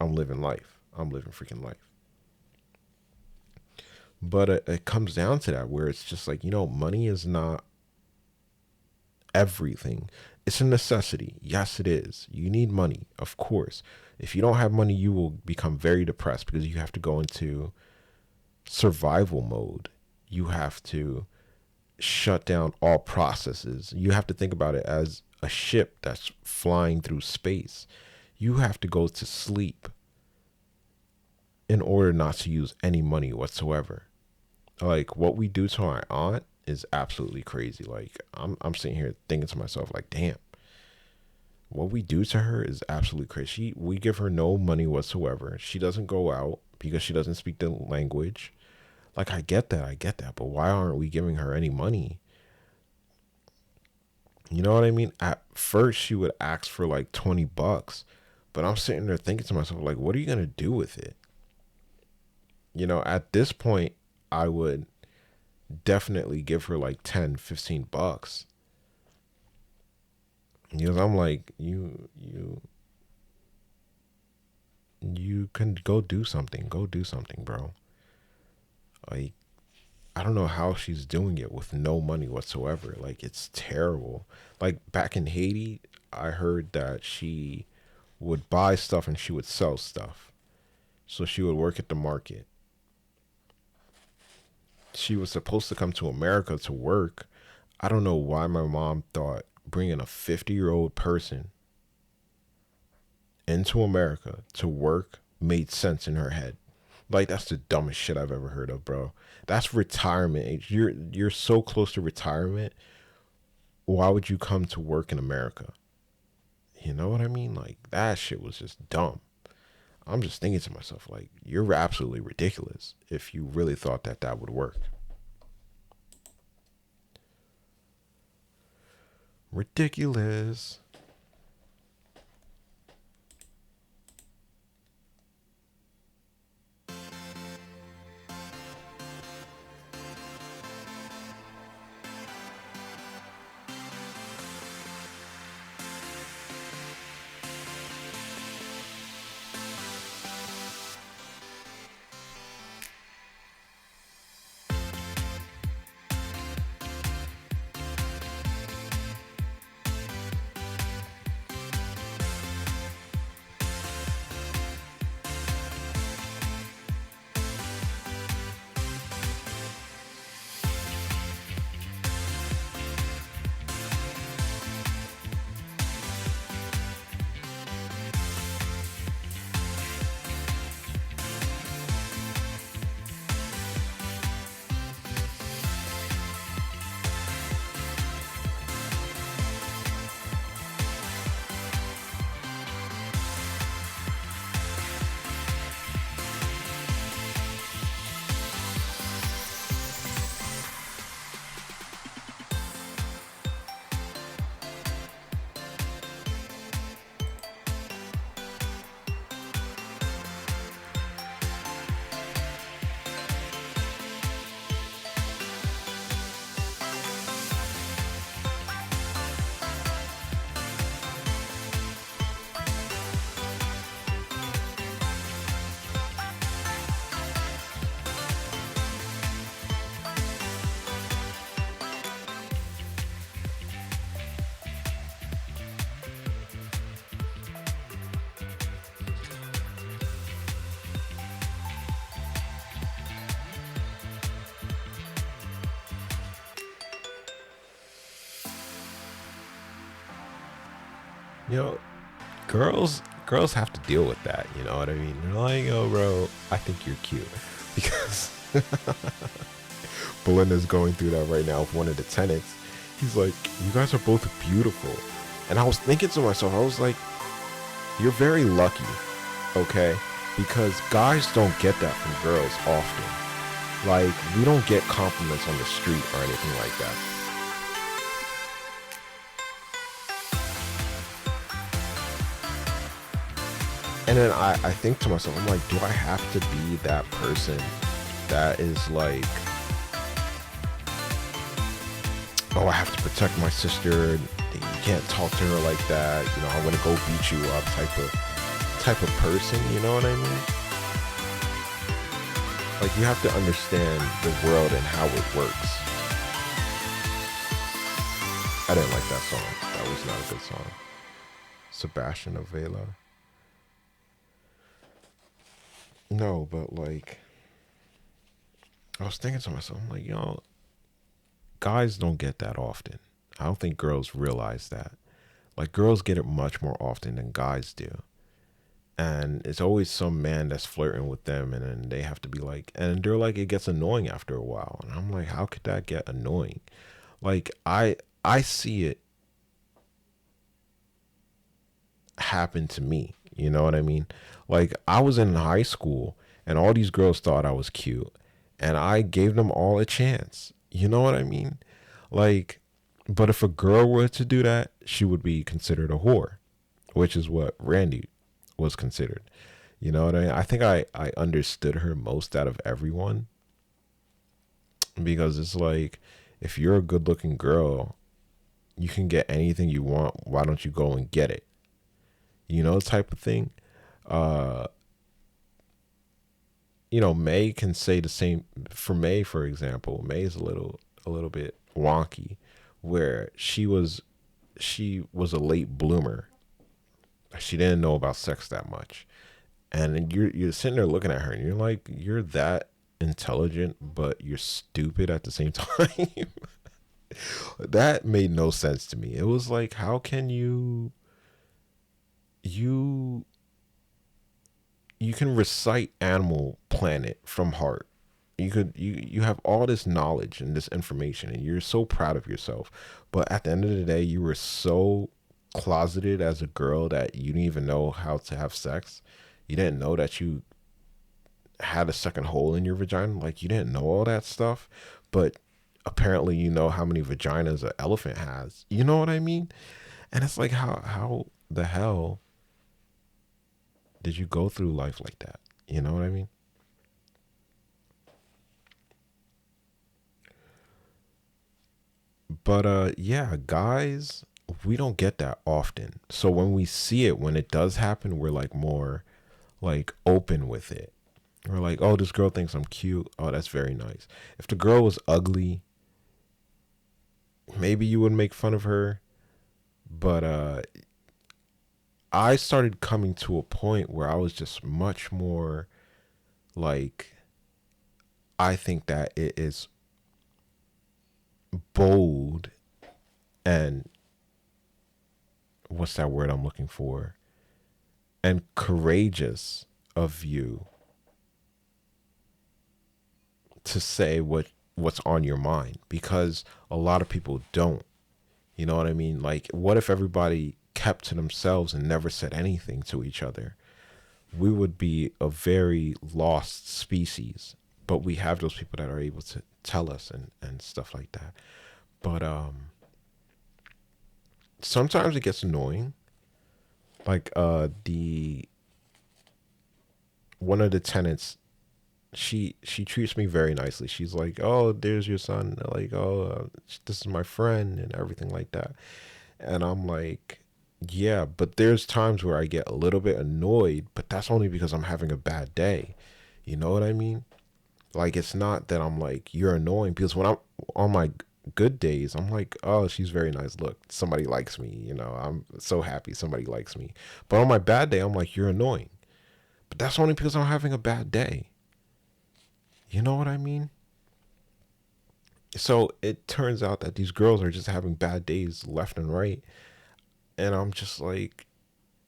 I'm living life. I'm living freaking life. But it comes down to that where it's just like, money is not everything. It's a necessity. Yes, it is. You need money, of course. If you don't have money, you will become very depressed because you have to go into survival mode. You have to shut down all processes. You have to think about it as a ship that's flying through space. You have to go to sleep in order not to use any money whatsoever. Like what we do to my aunt is absolutely crazy. Like I'm sitting here thinking to myself like, damn, what we do to her is absolutely crazy. We give her no money whatsoever. She doesn't go out because she doesn't speak the language. Like I get that, but why aren't we giving her any money? You know what I mean? At first she would ask for like $20, but I'm sitting there thinking to myself like, what are you going to do with it? At this point I would definitely give her like 10, $15. Because I'm like, you can go do something. Go do something, bro. Like I don't know how she's doing it with no money whatsoever. Like it's terrible. Like back in Haiti, I heard that she would buy stuff and she would sell stuff. So she would work at the market. She was supposed to come to America to work. I don't know why my mom thought bringing a 50-year-old person into America to work made sense in her head. Like that's the dumbest shit I've ever heard of, bro. That's retirement age. You're so close to retirement. Why would you come to work in America? You know what I mean? Like that shit was just dumb. I'm just thinking to myself like you're absolutely ridiculous if you really thought that that would work. Ridiculous. You know, girls have to deal with that. You know what I mean? They're like, "Oh, bro, I think you're cute," because Belinda's going through that right now with one of the tenants. He's like, "You guys are both beautiful," and I was thinking to myself, I was like, "You're very lucky, okay? Because guys don't get that from girls often. Like, we don't get compliments on the street or anything like that." And then I think to myself, I'm like, do I have to be that person that is like, oh, I have to protect my sister. You can't talk to her like that. You know, I'm gonna go beat you up type of person. You know what I mean? Like, you have to understand the world and how it works. I didn't like that song. That was not a good song. Sebastian Avila. No, but like, I was thinking to myself, I'm like, guys don't get that often. I don't think girls realize that. Like, girls get it much more often than guys do. And it's always some man that's flirting with them, and then they have to be like, and they're like, it gets annoying after a while. And I'm like, how could that get annoying? Like, I see it happen to me. You know what I mean? Like, I was in high school and all these girls thought I was cute, and I gave them all a chance. You know what I mean? Like, but if a girl were to do that, she would be considered a whore, which is what Randy was considered. You know what I mean? I think I understood her most out of everyone, because it's like, if you're a good looking girl, you can get anything you want. Why don't you go and get it? You know, type of thing. Uh, May can say the same for May, for example. May is a little bit wonky, where she was a late bloomer. She didn't know about sex that much, and you're sitting there looking at her, and you're like, you're that intelligent, but you're stupid at the same time. That made no sense to me. It was like, how can you you can recite Animal Planet from heart. You have all this knowledge and this information, and you're so proud of yourself. But at the end of the day, you were so closeted as a girl that you didn't even know how to have sex. You didn't know that you had a second hole in your vagina. Like, you didn't know all that stuff, but apparently you know how many vaginas an elephant has. You know what I mean? And it's like, how the hell did you go through life like that? You know what I mean? But yeah, guys, we don't get that often. So when we see it, when it does happen, we're like more like open with it. We're like, oh, this girl thinks I'm cute. Oh, that's very nice. If the girl was ugly, maybe you would make fun of her. But I started coming to a point where I was just much more like, I think that it is bold and, what's that word I'm looking for? And courageous of you to say what's on your mind, because a lot of people don't. You know what I mean? Like, what if everybody kept to themselves and never said anything to each other? We would be a very lost species. But we have those people that are able to tell us and stuff like that. But sometimes it gets annoying. Like, the one of the tenants, she treats me very nicely. She's like, "Oh, there's your son." Like, "Oh, this is my friend," and everything like that. And I'm like, "Yeah," but there's times where I get a little bit annoyed, but that's only because I'm having a bad day. You know what I mean? Like, it's not that I'm like, "You're annoying," because when I'm on my good days, I'm like, "Oh, she's very nice. Look, somebody likes me." I'm so happy somebody likes me. But on my bad day, I'm like, "You're annoying." But that's only because I'm having a bad day. You know what I mean? So it turns out that these girls are just having bad days left and right. And I'm just like,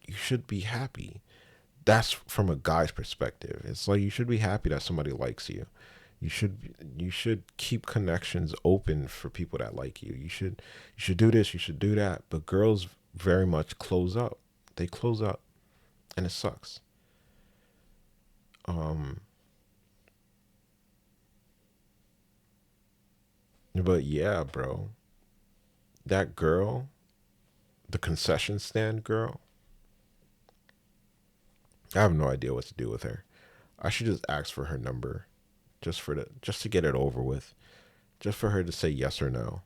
you should be happy. That's from a guy's perspective. It's like you should be happy that somebody likes you. You should keep connections open for people that like you. You should do this, you should do that. But girls very much close up. They close up and it sucks. Um but yeah, bro. That girl, the concession stand girl, I have no idea what to do with her. I should just ask for her number just to get it over with. Just for her to say yes or no.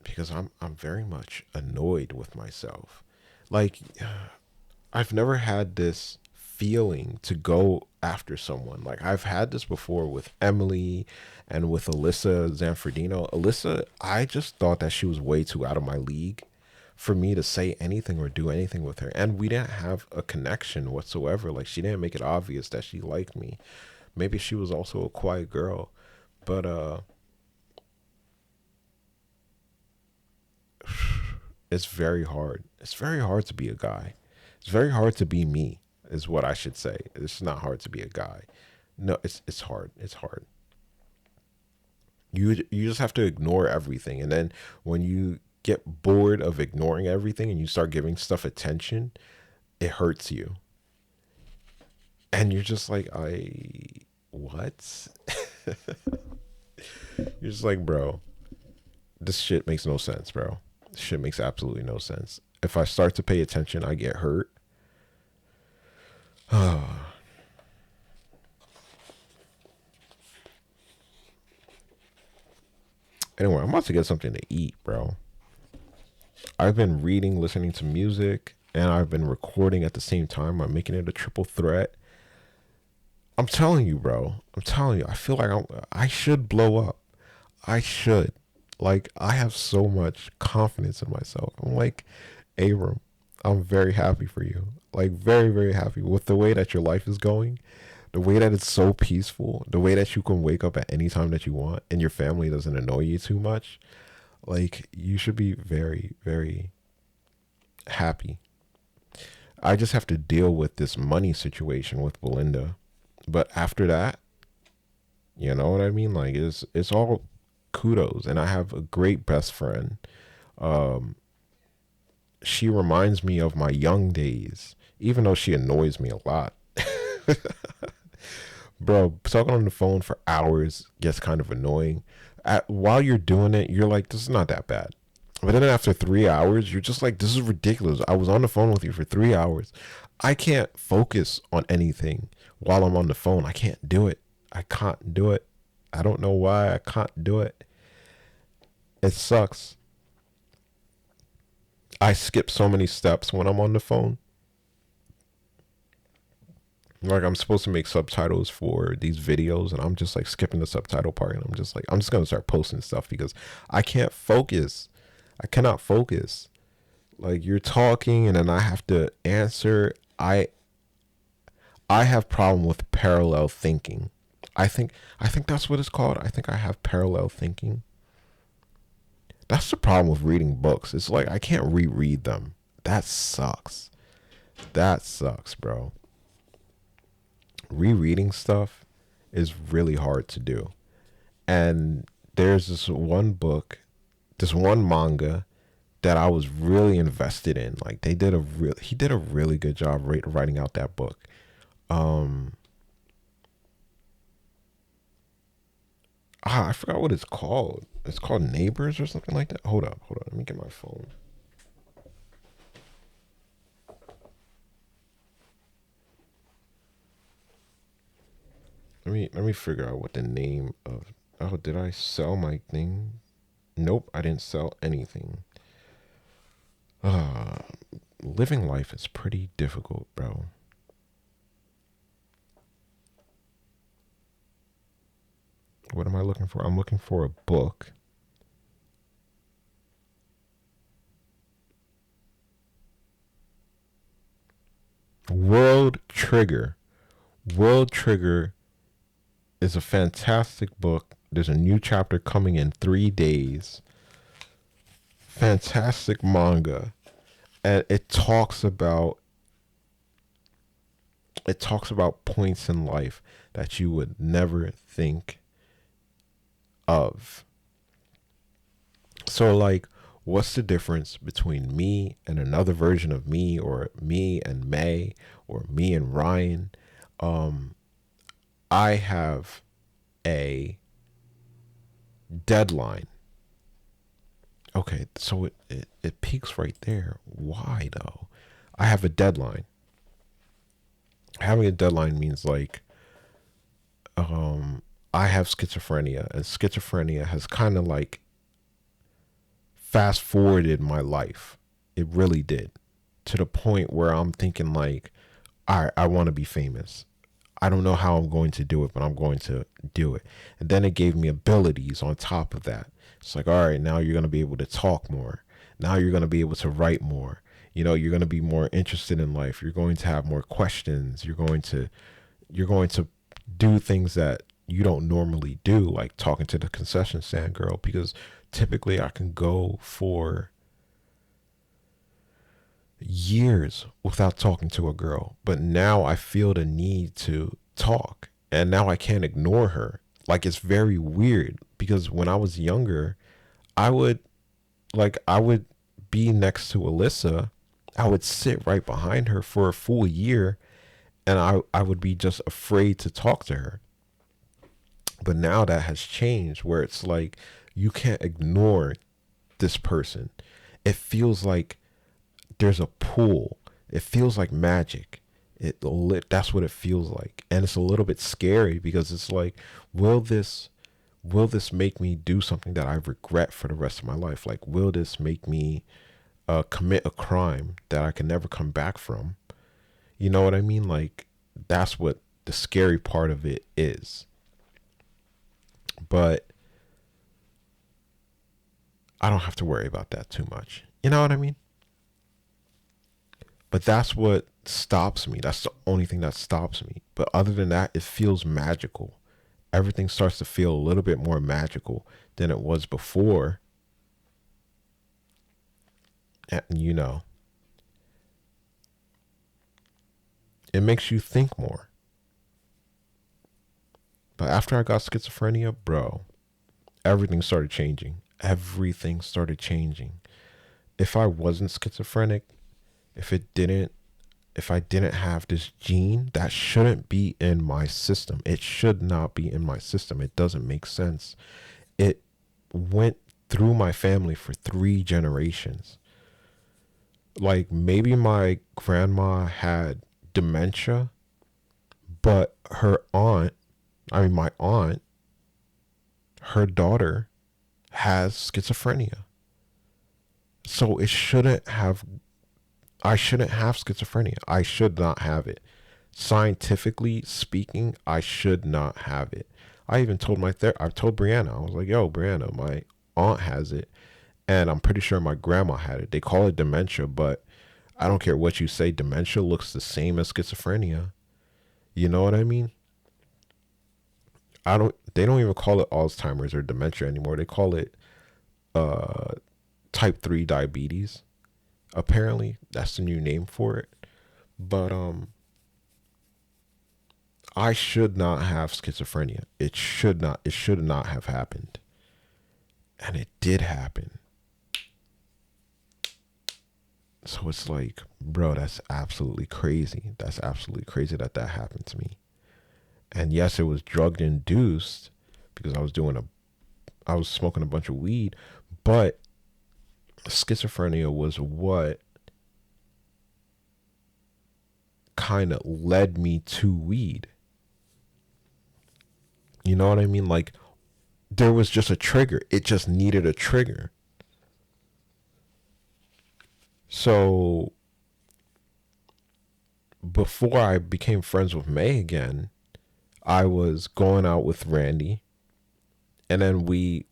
Because I'm very much annoyed with myself. Like I've never had this feeling to go after someone. Like I've had this before with Emily and with Alyssa Zanfordino. Alyssa, I just thought that she was way too out of my league for me to say anything or do anything with her. And we didn't have a connection whatsoever. Like she didn't make it obvious that she liked me. Maybe she was also a quiet girl. But it's very hard. It's very hard to be a guy. It's very hard to be me, is what I should say. It's not hard to be a guy. No, it's hard. It's hard. You just have to ignore everything, and then when you get bored of ignoring everything and you start giving stuff attention, it hurts you, and you're just like, I what? You're just like, bro, this shit makes no sense, bro. This shit makes absolutely no sense. If I start to pay attention, I get hurt. Anyway, I'm about to get something to eat, bro. I've been reading, listening to music, and I've been recording at the same time. I'm making it a triple threat. I'm telling you, bro. I'm telling you. I feel like I should blow up. I should. Like I have so much confidence in myself. I'm like, Abram, I'm very happy for you. Like very, very happy with the way that your life is going, the way that it's so peaceful, the way that you can wake up at any time that you want and your family doesn't annoy you too much. Like you should be very, very happy. I just have to deal with this money situation with Belinda. But after that, you know what I mean? Like it's all kudos and I have a great best friend. Um she reminds me of my young days, even though she annoys me a lot. Bro, talking on the phone for hours gets kind of annoying. While you're doing it, you're like, this is not that bad. But then after 3 hours, you're just like, this is ridiculous. I was on the phone with you for 3 hours. I can't focus on anything while I'm on the phone. I can't do it. I can't do it. I don't know why I can't do it. It sucks. I skip so many steps when I'm on the phone. Like I'm supposed to make subtitles for these videos and I'm just like skipping the subtitle part and I'm just like I'm just going to start posting stuff because I can't focus. I cannot focus. Like you're talking and then I have to answer. I have problem with parallel thinking. I think that's what it's called. I think I have parallel thinking. That's the problem with reading books. It's like I can't reread them. That sucks. That sucks, bro. Rereading stuff is really hard to do. And there's this one book, this one manga that I was really invested in. Like he did a really good job writing out that book. Um I forgot what it's called. It's called Neighbors or something like that. Hold up. Let me get my phone. Let me figure out what the name of. Oh, did I sell my thing? Nope, I didn't sell anything. Uh, living life is pretty difficult, bro. What am I looking for? I'm looking for a book. World Trigger. World Trigger is a fantastic book. There's a new chapter coming in 3 days. fantastic manga, and it talks about points in life that you would never think of. So like, what's the difference between me and another version of me, or me and May, or me and Ryan? Um, I have a deadline. Okay, so it peaks right there. Why though? I have a deadline. Having a deadline means like, um I have schizophrenia, and schizophrenia has kind of like fast forwarded my life. It really did, to the point where I'm thinking like, all right, I want to be famous. I don't know how I'm going to do it, but I'm going to do it. And then it gave me abilities on top of that. It's like, all right, now you're going to be able to talk more. Now you're going to be able to write more. You're going to be more interested in life. You're going to have more questions. You're going to do things that you don't normally do, like talking to the concession stand girl, because typically I can go for years without talking to a girl, but now I feel the need to talk, and now I can't ignore her. Like, it's very weird, because when I was younger, I would I would be next to Alyssa. I would sit right behind her for a full year, and I would be just afraid to talk to her. But now that has changed, where it's like you can't ignore this person. It feels like there's a pull. It feels like magic. That's what it feels like, and it's a little bit scary, because it's like, will this will this make me do something that I regret for the rest of my life? Like, will this make me commit a crime that I can never come back from? You know what I mean? Like, that's what the scary part of it is. But I don't have to worry about that too much. You know what I mean? But that's what stops me. That's the only thing that stops me. But other than that, it feels magical. Everything starts to feel a little bit more magical than it was before. And, it makes you think more. But after I got schizophrenia, bro, everything started changing. Everything started changing. If I wasn't schizophrenic, if it didn't if I didn't have this gene, that shouldn't be in my system. It should not be in my system. It doesn't make sense. It went through my family for 3 generations. Like, maybe my grandma had dementia, but my aunt, her daughter has schizophrenia. So I shouldn't have schizophrenia. I should not have it. Scientifically speaking, I should not have it. I told Brianna, I was like, yo, Brianna, my aunt has it, and I'm pretty sure my grandma had it. They call it dementia, but I don't care what you say, dementia looks the same as schizophrenia. You know what I mean? They don't even call it Alzheimer's or dementia anymore. They call it uh type 3 diabetes. Apparently, that's the new name for it. But I should not have schizophrenia. It should not have happened. And it did happen. So it's like, bro, that's absolutely crazy. That's absolutely crazy that that happened to me. And yes, it was drug induced, because I was smoking a bunch of weed, but schizophrenia was what kind of led me to weed. You know what I mean? Like, there was just a trigger. It just needed a trigger. So before I became friends with May again, I was going out with Randy, and then we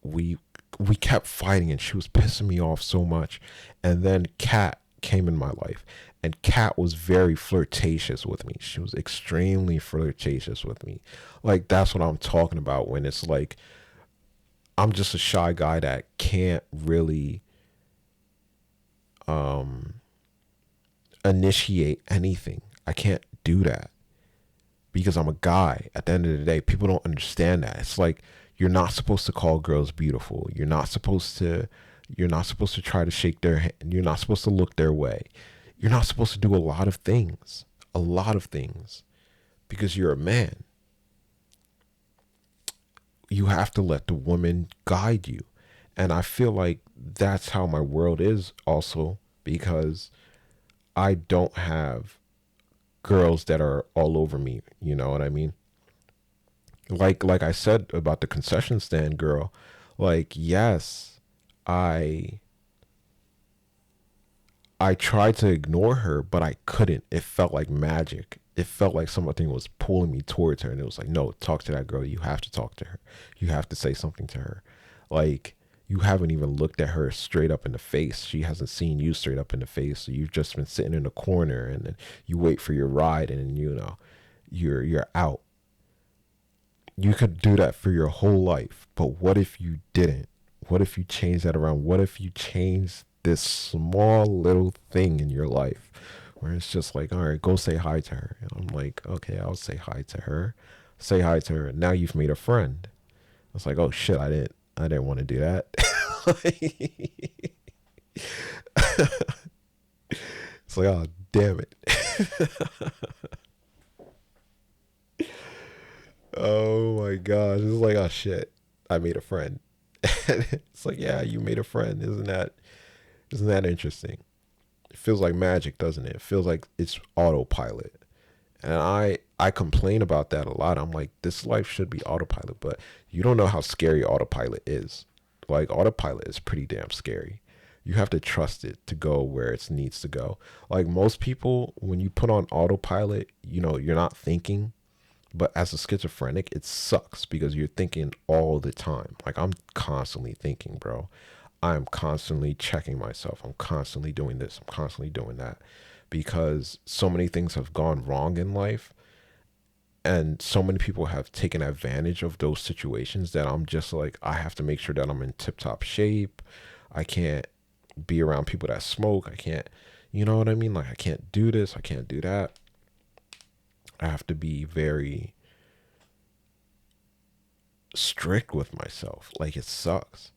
kept fighting, and she was pissing me off so much. And then Kat came in my life, and Kat was very flirtatious with me. She was extremely flirtatious with me. Like, that's what I'm talking about, when it's like, I'm just a shy guy that can't really um initiate anything. I can't do that because I'm a guy. At the end of the day, people don't understand that. It's like you're not supposed to call girls beautiful. You're not supposed to try to shake their hand. You're not supposed to look their way. You're not supposed to do a lot of things. A lot of things because you're a man. You have to let the woman guide you. And I feel like that's how my world is also because I don't have girls that are all over me, you know what I mean? Like I said about the concession stand girl, like yes, I I tried to ignore her, but I couldn't. It felt like magic. It felt like something was pulling me towards her and it was like, "No, talk to that girl. You have to talk to her. You have to say something to her." Like you haven't even looked at her straight up in the face. She hasn't seen you straight up in the face. So you've just been sitting in the corner and then you wait for your ride and then, you're out. You could do that for your whole life, but what if you didn't? What if you change that around? What if you change this small little thing in your life where it's just like, all right, go say hi to her. And I'm like, okay, I'll say hi to her. Say hi to her. Now you've made a friend. It's like, oh shit, I didn't want to do that. It's like, oh damn it. Oh my gosh. It's like, oh shit. I made a friend. It's like, yeah, you made a friend. Isn't that interesting? It feels like magic, doesn't it? It feels like it's autopilot. And I complain about that a lot. I'm like, this life should be autopilot, but you don't know how scary autopilot is. Like autopilot is pretty damn scary. You have to trust it to go where it needs to go. Like most people, when you put on autopilot, you're not thinking. But as a schizophrenic, it sucks because you're thinking all the time. Like I'm constantly thinking, bro. I'm constantly checking myself. I'm constantly doing this. I'm constantly doing that because so many things have gone wrong in life and so many people have taken advantage of those situations that I'm just like, I have to make sure that I'm in tip top shape. I can't be around people that smoke. I can't, you know what I mean? Like, I can't do this. I can't do that. I have to be very strict with myself. Like, it sucks.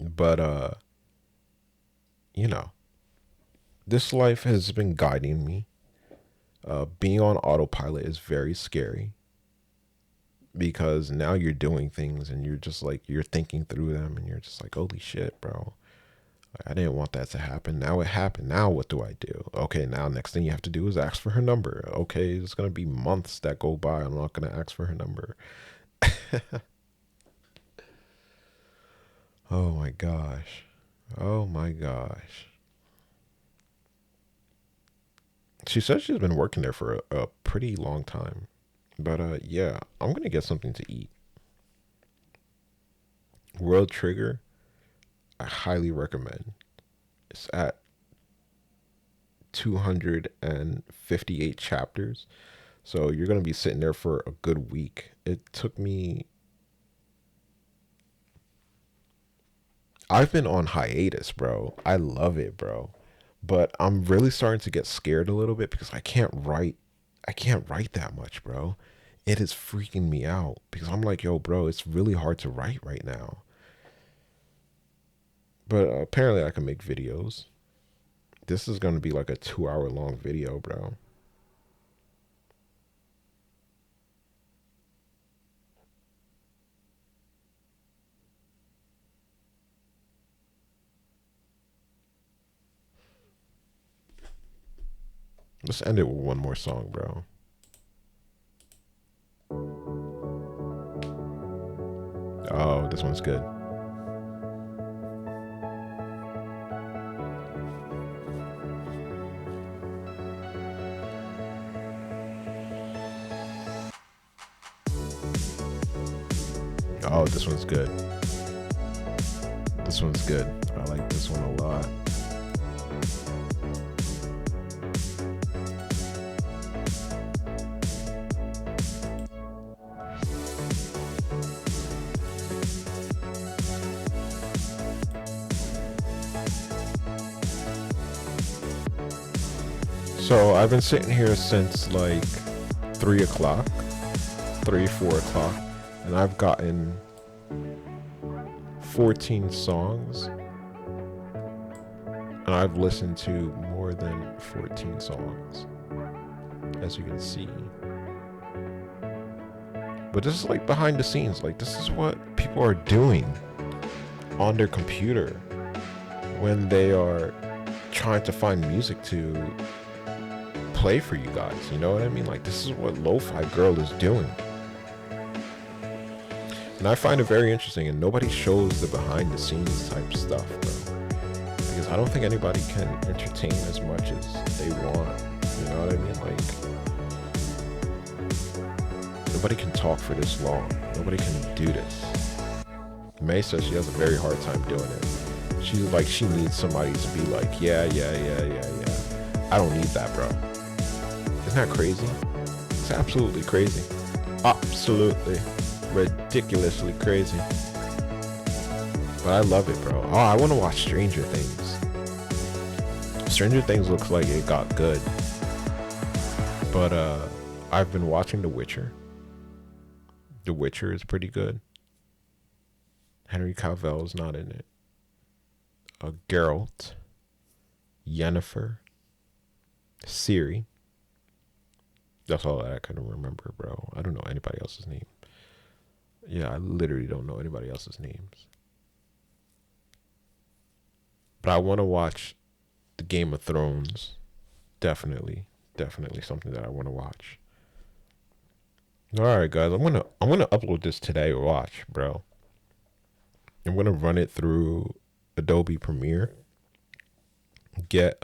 But, you know, this life has been guiding me. Being on autopilot is very scary because now you're doing things and you're just like, you're thinking through them and you're just like, holy shit, bro. I didn't want that to happen. Now it happened. Now what do I do? Okay, now next thing you have to do is ask for her number. Okay, it's going to be months that go by. I'm not going to ask for her number. Oh my gosh. Oh my gosh. She says she's been working there for a pretty long time. But yeah, I'm going to get something to eat. World Trigger, I highly recommend. It's at 258 chapters. So you're going to be sitting there for a good week. It took me, I've been on hiatus, bro. I love it, bro. But I'm really starting to get scared a little bit because I can't write that much, bro. It is freaking me out because I'm like, yo, bro, it's really hard to write right now. But apparently I can make videos. This is going to be like a 2 hour long video, bro. Let's end it with one more song, bro. Oh, this one's good. Oh, this one's good. This one's good. I like this one a lot. So I've been sitting here since like 3 o'clock, 4 o'clock, and I've gotten 14 songs, and I've listened to more than 14 songs, as you can see. But this is like behind the scenes. Like, this is what people are doing on their computer when they are trying to find music to play for you guys. You know what I mean? Like, this is what Lo-Fi Girl is doing. And I find it very interesting, and nobody shows the behind the scenes type stuff, bro. Because I don't think anybody can entertain as much as they want. You know what I mean? Like, nobody can talk for this long. Nobody can do this. May says she has a very hard time doing it. She's like, she needs somebody to be like, yeah. I don't need that, bro. Isn't that crazy? It's absolutely crazy. Absolutely. Ridiculously crazy. But I love it, bro. Oh, I want to watch Stranger Things. Stranger Things looks like it got good. But I've been watching The Witcher. The Witcher is pretty good. Henry Cavill is not in it. Geralt, Yennefer, Ciri. That's all I can remember, bro. I don't know anybody else's name. Yeah, I literally don't know anybody else's names. But I want to watch the Game of Thrones. Definitely something that I want to watch. All right, guys, I'm gonna upload this today. Watch, bro. I'm gonna run it through Adobe Premiere. Get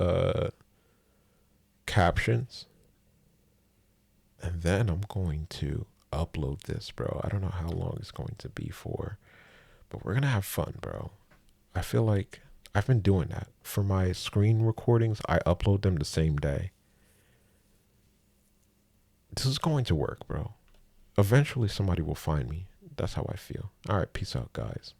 captions, and then I'm going to upload this, bro. I don't know how long it's going to be for, but we're gonna have fun, bro. I feel like I've been doing that for my screen recordings. I upload them the same day. This is going to work, bro. Eventually somebody will find me. That's how I feel. All right, peace out, guys.